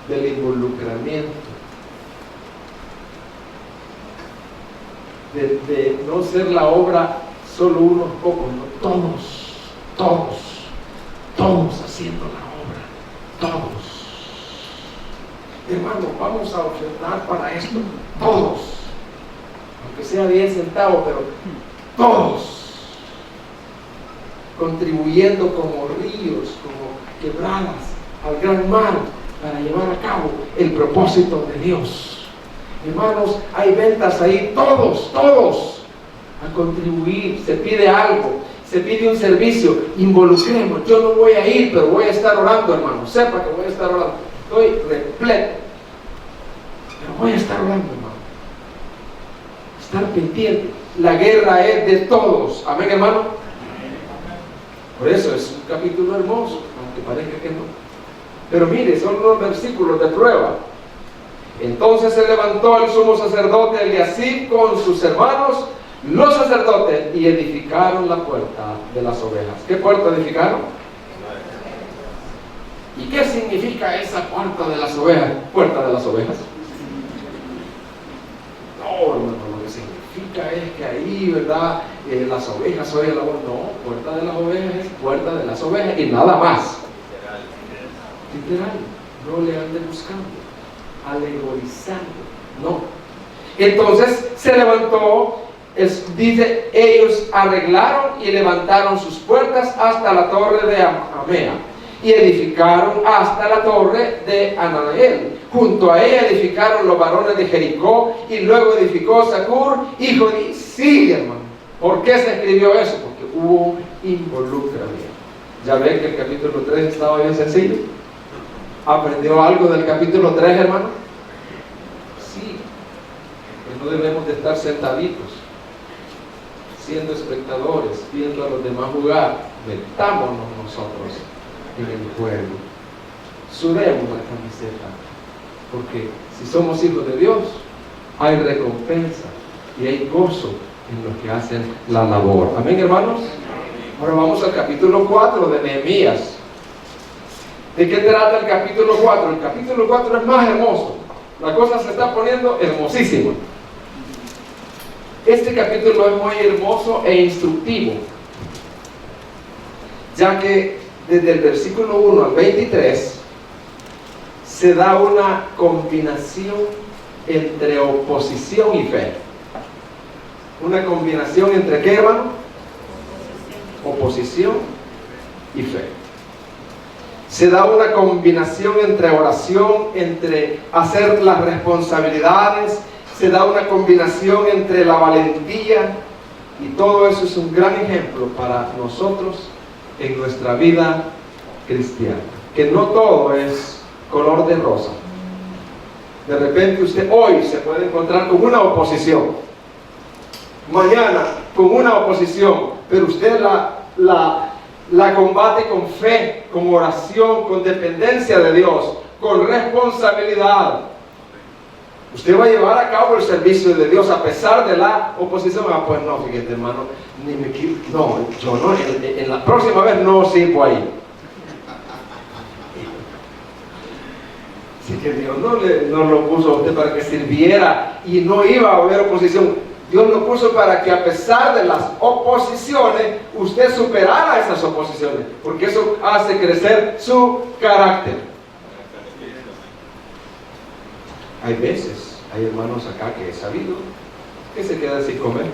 Del involucramiento. De no ser la obra solo unos pocos, no, todos haciendo la obra, todos. Hermano, vamos a ofrendar para esto, todos, aunque sea 10 centavos, pero todos, contribuyendo como ríos, como quebradas al gran mar, para llevar a cabo el propósito de Dios. Hermanos, hay ventas ahí, todos a contribuir. Se pide algo, se pide un servicio, involucremos. Yo no voy a ir, pero voy a estar orando, hermano. Sepa que voy a estar orando. Estoy repleto, pero voy a estar orando, hermano. Estar pendiente. La guerra es de todos. Amén, hermano. Por eso es un capítulo hermoso, aunque parezca que no. Pero mire, son unos versículos de prueba. Entonces se levantó el sumo sacerdote Eliasib con sus hermanos, los sacerdotes, y edificaron la puerta de las ovejas. ¿Qué puerta edificaron? ¿Y qué significa esa puerta de las ovejas? Puerta de las ovejas. aquí, ¿verdad? Las ovejas oyen la voz. No, puerta de las ovejas es puerta de las ovejas y nada más. Literal, no le ande buscando, alegorizando, no. Entonces se levantó, dice, ellos arreglaron y levantaron sus puertas hasta la torre de Amea y edificaron hasta la torre de Anael. Junto a ella edificaron los varones de Jericó y luego edificó Zacur, hijo de... Sí, hermano. ¿Por qué se escribió eso? Porque hubo involucramiento. Ya ven que el capítulo 3 estaba bien sencillo. ¿Aprendió algo del capítulo 3, hermano? Sí. Que no debemos de estar sentaditos, siendo espectadores, viendo a los demás jugar. Metámonos nosotros en el juego. Sudemos la camiseta. Porque si somos hijos de Dios, hay recompensa y hay gozo en los que hacen la labor. Amén, hermanos. Ahora vamos al capítulo 4 de Nehemías. ¿De qué trata el capítulo 4? El capítulo 4 es más hermoso. La cosa se está poniendo hermosísima. Este capítulo es muy hermoso e instructivo, ya que desde el versículo 1 al 23 se da una combinación entre oposición y fe. Una combinación entre ¿qué, hermano? Oposición y fe. Se da una combinación entre oración, entre hacer las responsabilidades. Se da una combinación entre la valentía. Y todo eso es un gran ejemplo para nosotros en nuestra vida cristiana. Que no todo es color de rosa. De repente usted hoy se puede encontrar con una oposición, mañana con una oposición, pero usted la combate con fe, con oración, con dependencia de Dios, con responsabilidad. Usted va a llevar a cabo el servicio de Dios a pesar de la oposición. Pues no, fíjate, hermano, yo no, en la próxima vez no sirvo ahí. Así que Dios no lo puso a usted para que sirviera y no iba a haber oposición. Dios lo puso para que a pesar de las oposiciones, usted superara esas oposiciones, porque eso hace crecer su carácter. Hay veces, hay hermanos acá que he sabido que se quedan sin comer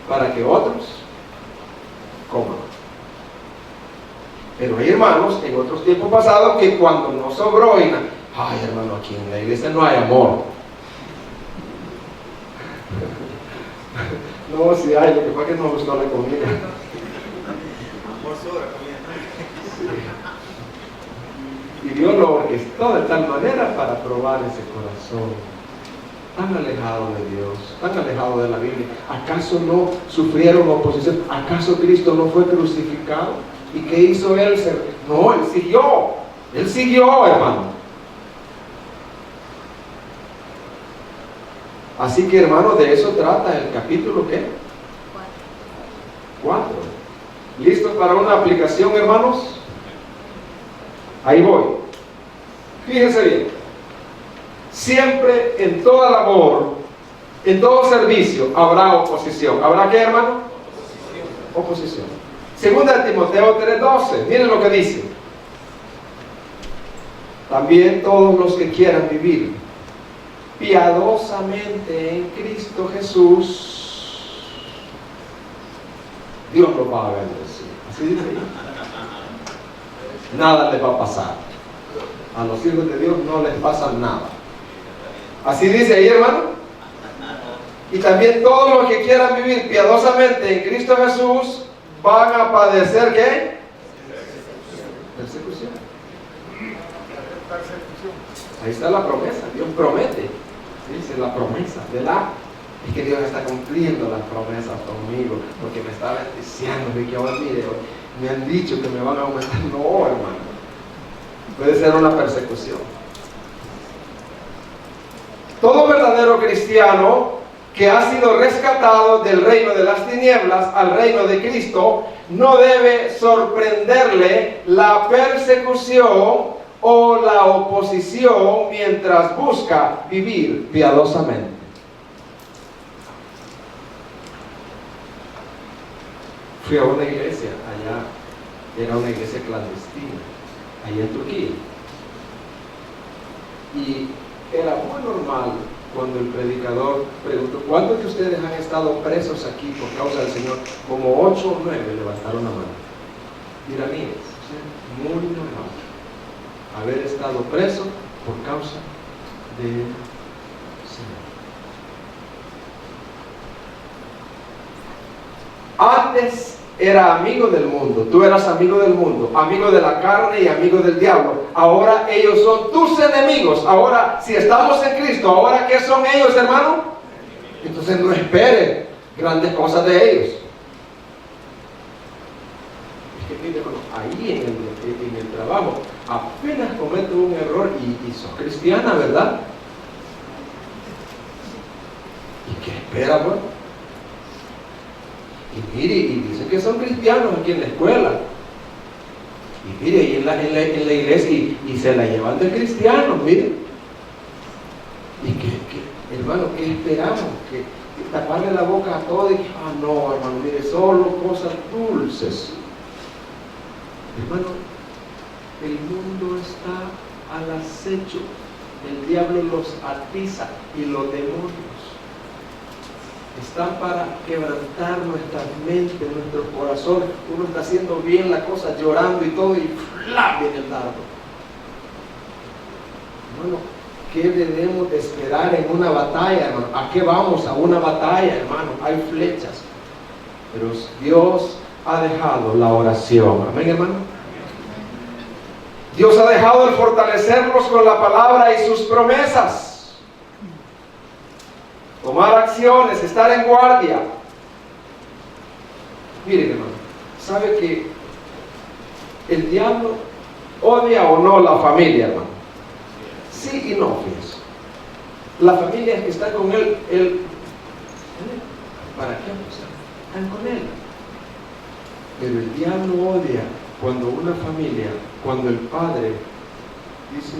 para que otros coman. Pero hay hermanos en otros tiempos pasados que cuando no sobró, ay hermano, aquí en la iglesia no hay amor. No, si hay, lo que pasa es que no gustó la comida. Amor sobra comida. Sí. Y Dios lo orquestó de tal manera para probar ese corazón tan alejado de Dios, tan alejado de la Biblia. ¿Acaso no sufrieron oposición? ¿Acaso Cristo no fue crucificado? ¿Y qué hizo Él? No, Él siguió, hermano. Así que, hermano, de eso trata el capítulo, ¿qué? 4. ¿Listos para una aplicación, hermanos? Ahí voy. Fíjense bien. Siempre, en toda labor, en todo servicio, habrá oposición. ¿Habrá qué, hermano? Oposición. Segunda de Timoteo 3:12, miren lo que dice. También todos los que quieran vivir piadosamente en Cristo Jesús, Dios los va a bendecir. Así dice ahí. Nada les va a pasar. A los hijos de Dios no les pasa nada. Así dice ahí, hermano. Y también todos los que quieran vivir piadosamente en Cristo Jesús van a padecer ¿qué? Persecución. Ahí está la promesa. Dios promete. Dice la promesa es que Dios está cumpliendo las promesas conmigo, porque me está bendiciendo. Que ahora mire, me han dicho que me van a aumentar. No, hermano. Puede ser una persecución. Todo verdadero cristiano que ha sido rescatado del reino de las tinieblas al reino de Cristo, no debe sorprenderle la persecución o la oposición mientras busca vivir piadosamente. fui a una iglesia allá, era una iglesia clandestina, allá en Turquía. Y era muy normal cuando el predicador preguntó: ¿cuántos de ustedes han estado presos aquí por causa del Señor? Como 8 o 9 levantaron la mano. Iraníes, muy normal haber estado preso por causa del Señor. Antes era amigo del mundo, tú eras amigo del mundo, amigo de la carne y amigo del diablo. Ahora ellos son tus enemigos. Ahora, si estamos en Cristo, ¿ahora qué son ellos, hermano? Entonces no espere grandes cosas de ellos. Es que mire, hermano, ahí en el trabajo, apenas cometo un error y sos cristiana, ¿verdad? ¿Y qué espera, bueno? Y mire, y dicen que son cristianos aquí en la escuela. Y mire, y en la iglesia, y se la llevan de cristianos, mire. Y que hermano, ¿qué esperamos? Que taparle la boca a todo y que, no, hermano, mire, solo cosas dulces. Hermano, el mundo está al acecho. El diablo los atiza y los demonios están para quebrantar nuestra mente, nuestro corazón. Uno está haciendo bien la cosa, llorando y todo, y ¡fla! Viene el dardo. Hermano, ¿qué debemos de esperar en una batalla, hermano? ¿A qué vamos a una batalla, hermano? Hay flechas, pero Dios ha dejado la oración. Amén, hermano. Dios ha dejado el fortalecernos con la palabra y sus promesas. Tomar acciones, estar en guardia. Miren, hermano, ¿sabe que el diablo odia o no la familia, hermano? Sí y no, fíjense. La familia que está con él, ¿para qué? Están con él. Pero el diablo odia cuando una familia, cuando el padre dice: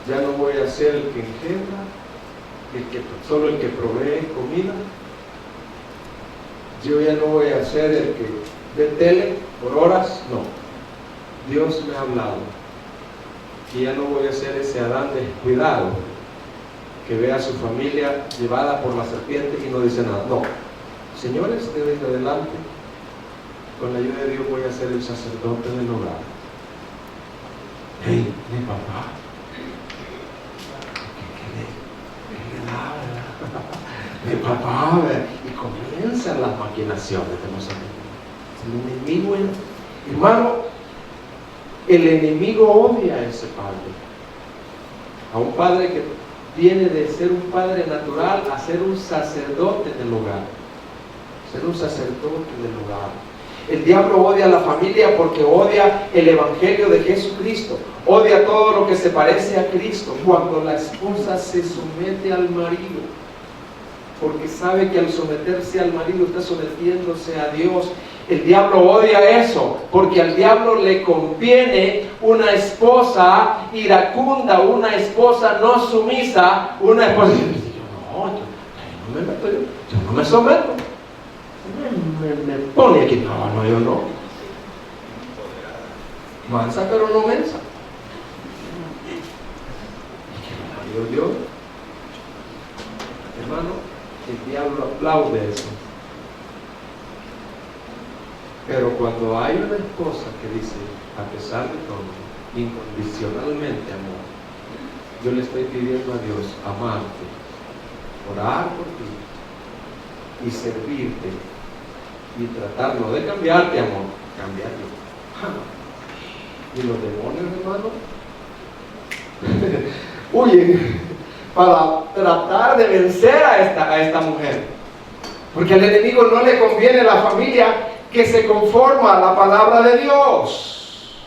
ya no voy a ser el que engendra, solo el que provee comida. Yo ya no voy a ser el que ve tele por horas. No, Dios me ha hablado y ya no voy a ser ese Adán descuidado que ve a su familia llevada por la serpiente y no dice nada. No, señores, de hoy en adelante, con la ayuda de Dios, voy a ser el sacerdote del hogar. Hey, mi papá, mi papá, y comienzan las maquinaciones de los enemigos. El enemigo, hermano, el enemigo odia a ese padre, a un padre que viene de ser un padre natural a ser un sacerdote del hogar, ser un sacerdote del hogar. El diablo odia a la familia porque odia el evangelio de Jesucristo, odia todo lo que se parece a Cristo. Cuando la esposa se somete al marido, porque sabe que al someterse al marido está sometiéndose a Dios. El diablo odia eso, porque al diablo le conviene una esposa iracunda, una esposa no sumisa, una esposa que dice: yo no me meto, yo no me someto, me pone aquí, no, yo no. Mansa pero no mensa. ¿Y qué Dios? Hermano, el diablo aplaude eso. Pero cuando hay una esposa que dice, a pesar de todo, incondicionalmente amor, yo le estoy pidiendo a Dios amarte, orar por ti y servirte y tratar no de cambiarte, amor, cambiarlo. Y los demonios, hermano, huyen para tratar de vencer a esta mujer, porque al enemigo no le conviene la familia que se conforma a la palabra de Dios.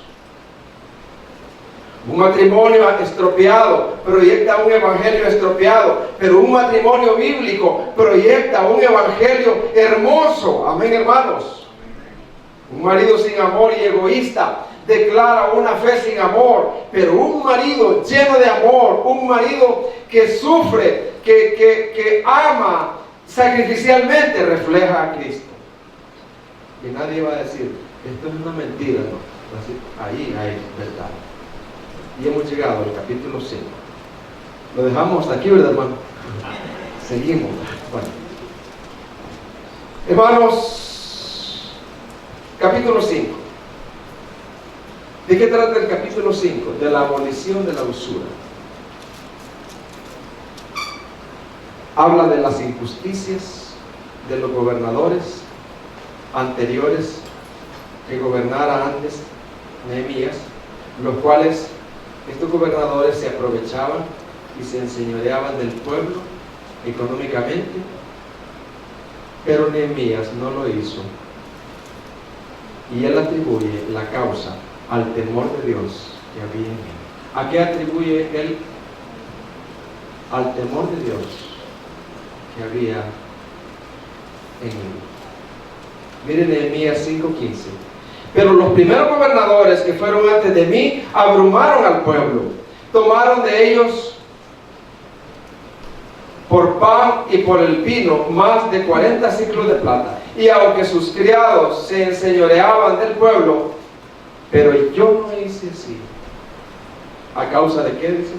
Un matrimonio estropeado proyecta un evangelio estropeado, pero un matrimonio bíblico proyecta un evangelio hermoso. Amén, hermanos. Un marido sin amor y egoísta declara una fe sin amor, pero un marido lleno de amor, un marido que sufre, que ama sacrificialmente, refleja a Cristo. que nadie va a decir, esto es una mentira, no. Va a decir, ahí hay verdad. Y hemos llegado al capítulo 5. Lo dejamos hasta aquí, ¿verdad, hermano? Seguimos. Bueno. Hermanos, capítulo 5. ¿De qué trata el capítulo 5? De la abolición de la usura. Habla de las injusticias de los gobernadores anteriores que gobernara antes Nehemías, los cuales estos gobernadores se aprovechaban y se enseñoreaban del pueblo económicamente, pero Nehemías no lo hizo, y él atribuye la causa al temor de Dios que había en él. ¿A qué atribuye él? Al temor de Dios que había en él. Miren Nehemías 5:15. Pero los primeros gobernadores que fueron antes de mí abrumaron al pueblo, tomaron de ellos por pan y por el vino más de 40 siclos de plata, y aunque sus criados se enseñoreaban del pueblo, pero yo no hice así. ¿A causa de qué, dice?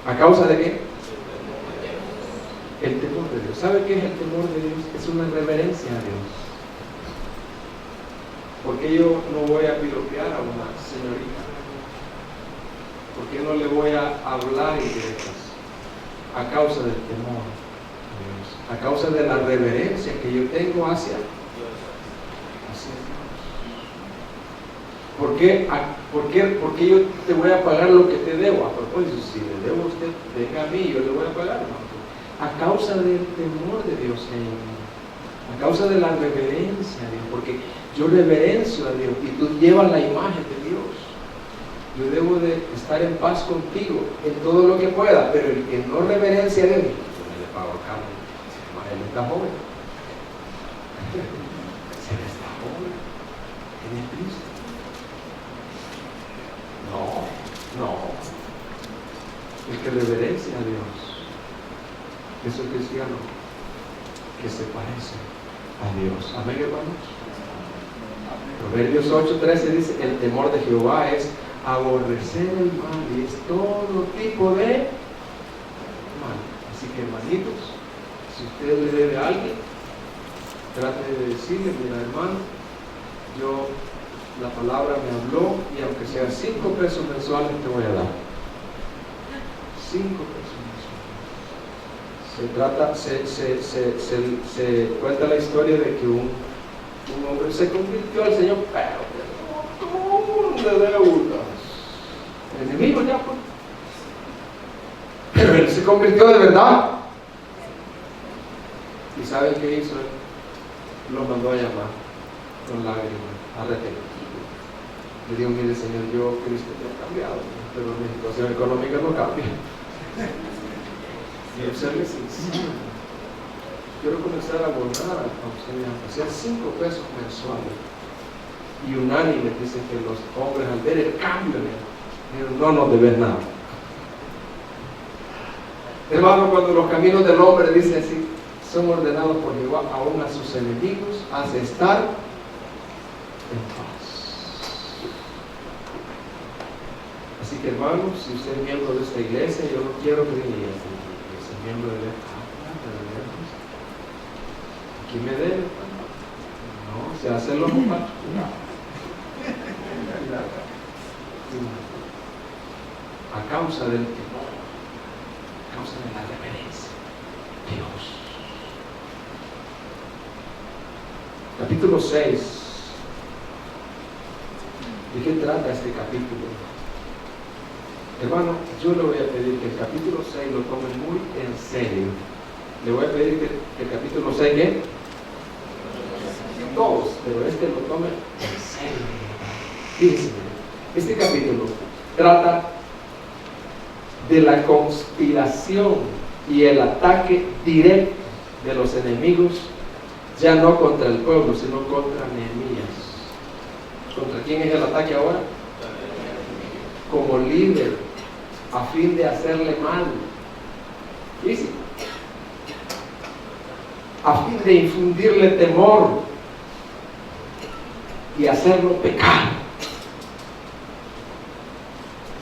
¿A causa de qué? El temor de Dios. ¿Sabe qué es el temor de Dios? Es una reverencia a Dios. Porque yo no voy a piropear a una señorita. Porque no le voy a hablar indirectas. A causa del temor de Dios. A causa de la reverencia que yo tengo hacia Dios. ¿Por qué yo te voy a pagar lo que te debo? A propósito, si le debo a usted, venga a mí, yo le voy a pagar. A causa del temor de Dios en mí. A causa de la reverencia a Dios. Porque yo reverencio a Dios y tú llevas la imagen de Dios. Yo debo de estar en paz contigo en todo lo que pueda, pero el que no reverencia a Dios, yo no le pago carne. Él está joven. Él está joven. Él es Cristo. No. El que reverencia a Dios es un cristiano que se parece a Dios. Amén, hermanos. Proverbios 8:13 dice: el temor de Jehová es aborrecer el mal, y es todo tipo de mal. Así que, hermanitos, si usted le debe a alguien, trate de decirle: mira, hermano, la palabra me habló, y aunque sea 5 pesos mensuales te voy a dar. 5 pesos mensuales. Se cuenta la historia de que un hombre se convirtió al Señor, pero un montón de deudas. El enemigo ya fue. Pero él se convirtió de verdad. ¿Y saben qué hizo él? Lo mandó a llamar con lágrimas, arrepentido. Le digo: mire, Señor, yo, Cristo, te ha cambiado, pero mi situación económica no cambia. Y serle sincero. Quiero comenzar a abonar a usted, aunque sea 5 pesos mensuales. Y unánime dicen que los hombres, al ver el cambio en él, no nos debes nada. Hermano, cuando los caminos del hombre, dice así, son ordenados por Jehová, aún a sus enemigos hace estar en paz. Así que, hermanos, si usted es miembro de esta iglesia, yo no quiero que diga que es miembro de esta iglesia. Aquí me debe. No, se hace lo normal. A causa del temor, a causa de la reverencia. Dios. Capítulo 6. ¿De qué trata este capítulo? Hermano, yo le voy a pedir que el capítulo 6 lo tome muy en serio. Le voy a pedir que el capítulo 6, ¿qué? Todos, pero este lo tome en serio. Fíjense, este capítulo trata de la conspiración y el ataque directo de los enemigos, ya no contra el pueblo, sino contra Nehemías. ¿Contra quién es el ataque ahora? Como líder, a fin de hacerle mal. Fíjense. a fin de infundirle temor y hacerlo pecar.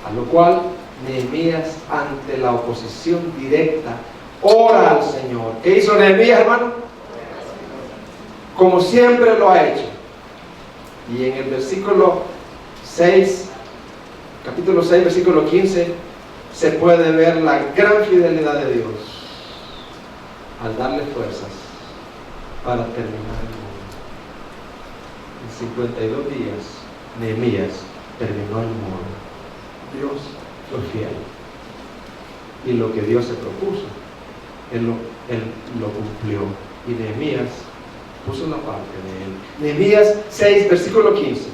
A lo cual Nehemías, ante la oposición directa, ora al Señor. ¿Qué hizo Nehemías, hermano? Como siempre lo ha hecho. Y en el versículo 6, capítulo 6, versículo 15, se puede ver la gran fidelidad de Dios al darle fuerzas para terminar el mundo. En 52 días, Nehemías terminó el muro. Dios fue fiel. Y lo que Dios se propuso, Él lo cumplió. Y Nehemías puso una parte de él. Nehemías 6, versículo 15.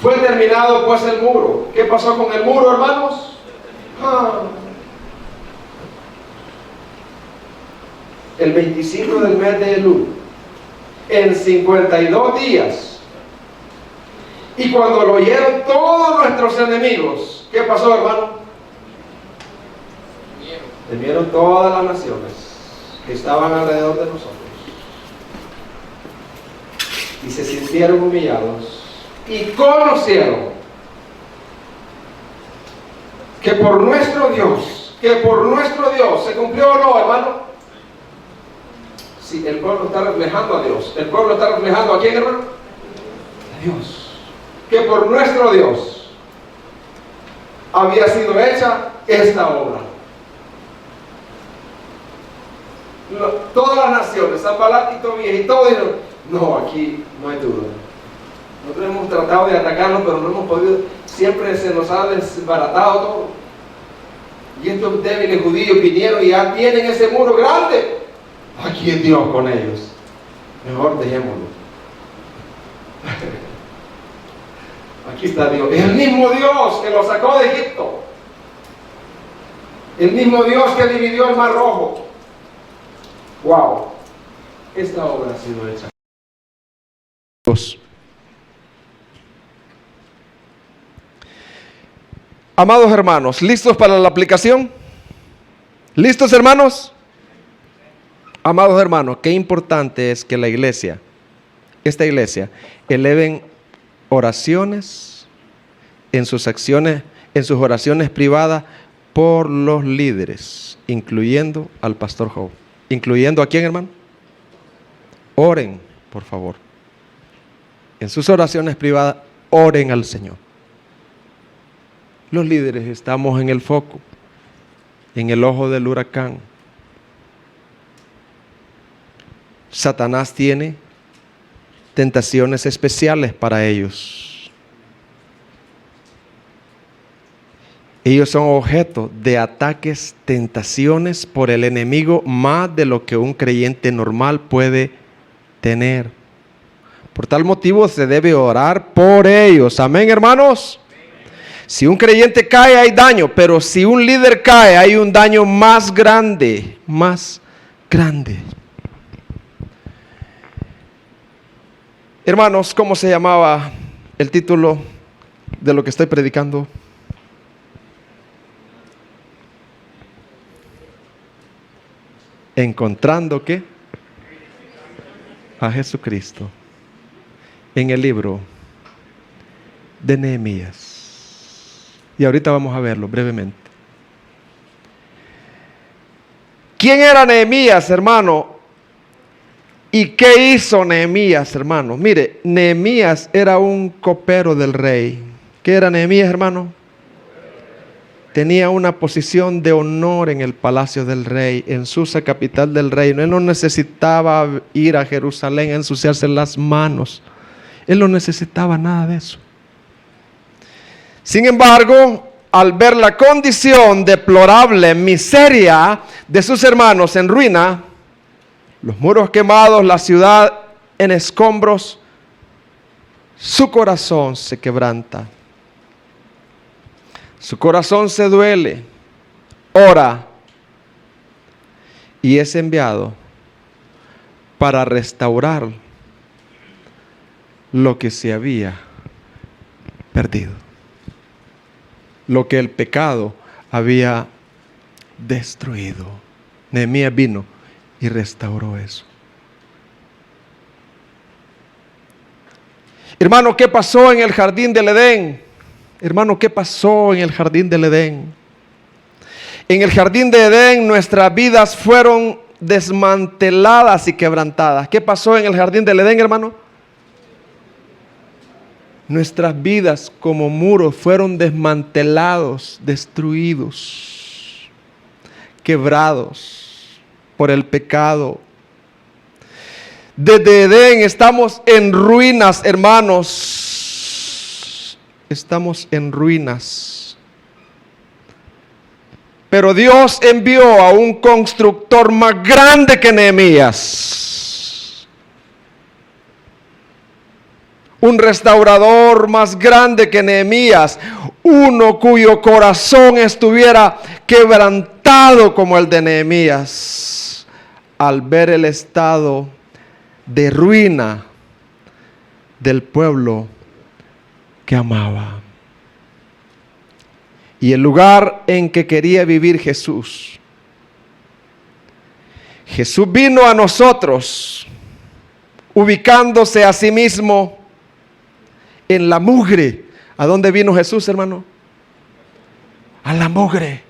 Fue terminado pues el muro. ¿Qué pasó con el muro, hermanos? El 25 del mes de Elul, en 52 días. Y cuando lo oyeron todos nuestros enemigos, ¿qué pasó, hermano? Temieron todas las naciones que estaban alrededor de nosotros y se sintieron humillados y conocieron que por nuestro Dios se cumplió o no, hermano. Sí, el pueblo está reflejando a Dios. El pueblo está reflejando ¿a quién, hermano? A Dios. Que por nuestro Dios había sido hecha esta obra. Todas las naciones, Sanballat y Tobías y todos dijeron, no, aquí no hay duda. Nosotros hemos tratado de atacarlo, pero no hemos podido. Siempre se nos ha desbaratado todo. Y estos débiles judíos vinieron y ya tienen ese muro grande. Aquí es Dios con ellos. Mejor dejémoslo. Aquí está Dios. Es el mismo Dios que lo sacó de Egipto. El mismo Dios que dividió el Mar Rojo. Wow. Esta obra ha sido hecha. Amados hermanos, ¿listos para la aplicación? ¿Listos, hermanos? Amados hermanos, qué importante es que la iglesia, esta iglesia, eleven oraciones en sus acciones, en sus oraciones privadas por los líderes, incluyendo al pastor Job. ¿Incluyendo a quién, hermano? Oren, por favor. En sus oraciones privadas, oren al Señor. Los líderes estamos en el foco, en el ojo del huracán. Satanás tiene tentaciones especiales para ellos. Ellos son objeto de ataques, tentaciones por el enemigo más de lo que un creyente normal puede tener. Por tal motivo se debe orar por ellos. Amén, hermanos. Si un creyente cae hay daño, pero si un líder cae hay un daño más grande, más grande. Hermanos, ¿cómo se llamaba el título de lo que estoy predicando? Encontrando ¿qué? A Jesucristo en el libro de Nehemías. Y ahorita vamos a verlo brevemente. ¿Quién era Nehemías, hermano? ¿Y qué hizo Nehemías, hermano? Mire, Nehemías era un copero del rey. ¿Qué era Nehemías, hermano? Tenía una posición de honor en el palacio del rey, en Susa, capital del reino. Él no necesitaba ir a Jerusalén a ensuciarse las manos. Él no necesitaba nada de eso. Sin embargo, al ver la condición deplorable, miseria de sus hermanos en ruina, los muros quemados, la ciudad en escombros, su corazón se quebranta. Su corazón se duele, ora y es enviado para restaurar lo que se había perdido, lo que el pecado había destruido. Nehemías vino y restauró eso. Hermano, ¿qué pasó en el jardín del Edén? Hermano, ¿qué pasó en el jardín del Edén? En el jardín de Edén nuestras vidas fueron desmanteladas y quebrantadas. ¿Qué pasó en el jardín del Edén, hermano? Nuestras vidas como muros fueron desmantelados, destruidos, quebrados por el pecado. Desde Edén estamos en ruinas, hermanos. Estamos en ruinas. Pero Dios envió a un constructor más grande que Nehemías. Un restaurador más grande que Nehemías. Uno cuyo corazón estuviera quebrantado como el de Nehemías. Al ver el estado de ruina del pueblo que amaba. Y el lugar en que quería vivir Jesús. Jesús vino a nosotros, ubicándose a sí mismo en la mugre. ¿A dónde vino Jesús, hermano? A la mugre.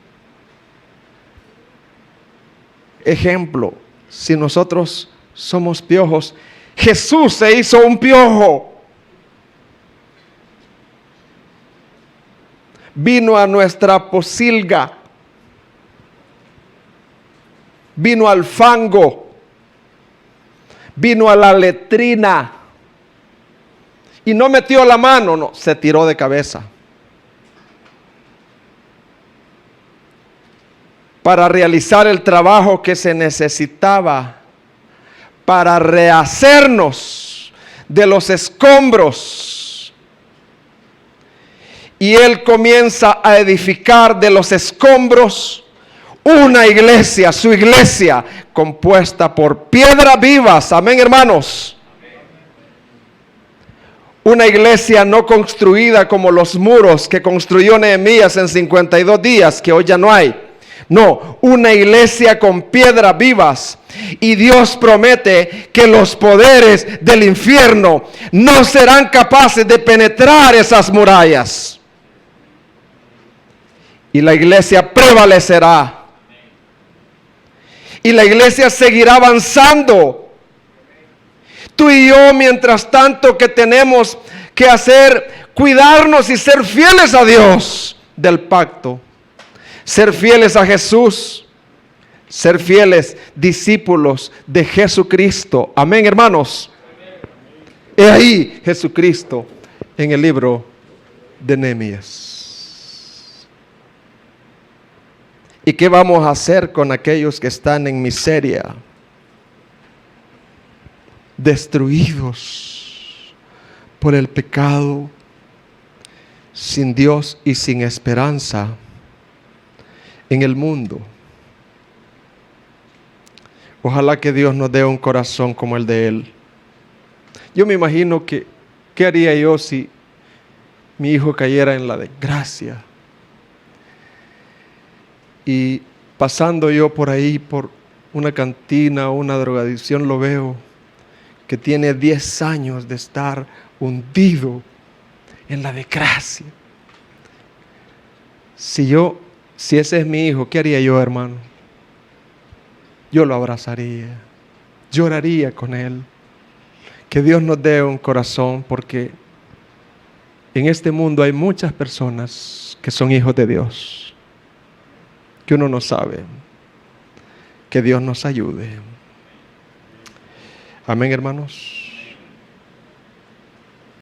Ejemplo, si nosotros somos piojos, Jesús se hizo un piojo. Vino a nuestra pocilga, vino al fango, vino a la letrina y no metió la mano, no, se tiró de cabeza para realizar el trabajo que se necesitaba para rehacernos de los escombros. Y Él comienza a edificar de los escombros una iglesia, su iglesia, compuesta por piedras vivas. Amén, hermanos. Una iglesia no construida como los muros que construyó Nehemías en 52 días, que hoy ya no hay. No, una iglesia con piedras vivas. Y Dios promete que los poderes del infierno no serán capaces de penetrar esas murallas. Y la iglesia prevalecerá. Y la iglesia seguirá avanzando. Tú y yo, mientras tanto, que tenemos que hacer, cuidarnos y ser fieles a Dios del pacto. Ser fieles a Jesús. Ser fieles discípulos de Jesucristo. Amén, hermanos. He ahí Jesucristo en el libro de Nehemías. ¿Y qué vamos a hacer con aquellos que están en miseria? Destruidos por el pecado, sin Dios y sin esperanza en el mundo. Ojalá que Dios nos dé un corazón como el de Él. Yo me imagino que, ¿qué haría yo si mi hijo cayera en la desgracia? Y pasando yo por ahí, por una cantina o una drogadicción, lo veo que tiene 10 años de estar hundido en la desgracia. Si ese es mi hijo, ¿qué haría yo, hermano? Yo lo abrazaría, lloraría con él. Que Dios nos dé un corazón, porque en este mundo hay muchas personas que son hijos de Dios, que uno no sabe. Que Dios nos ayude. Amén, hermanos.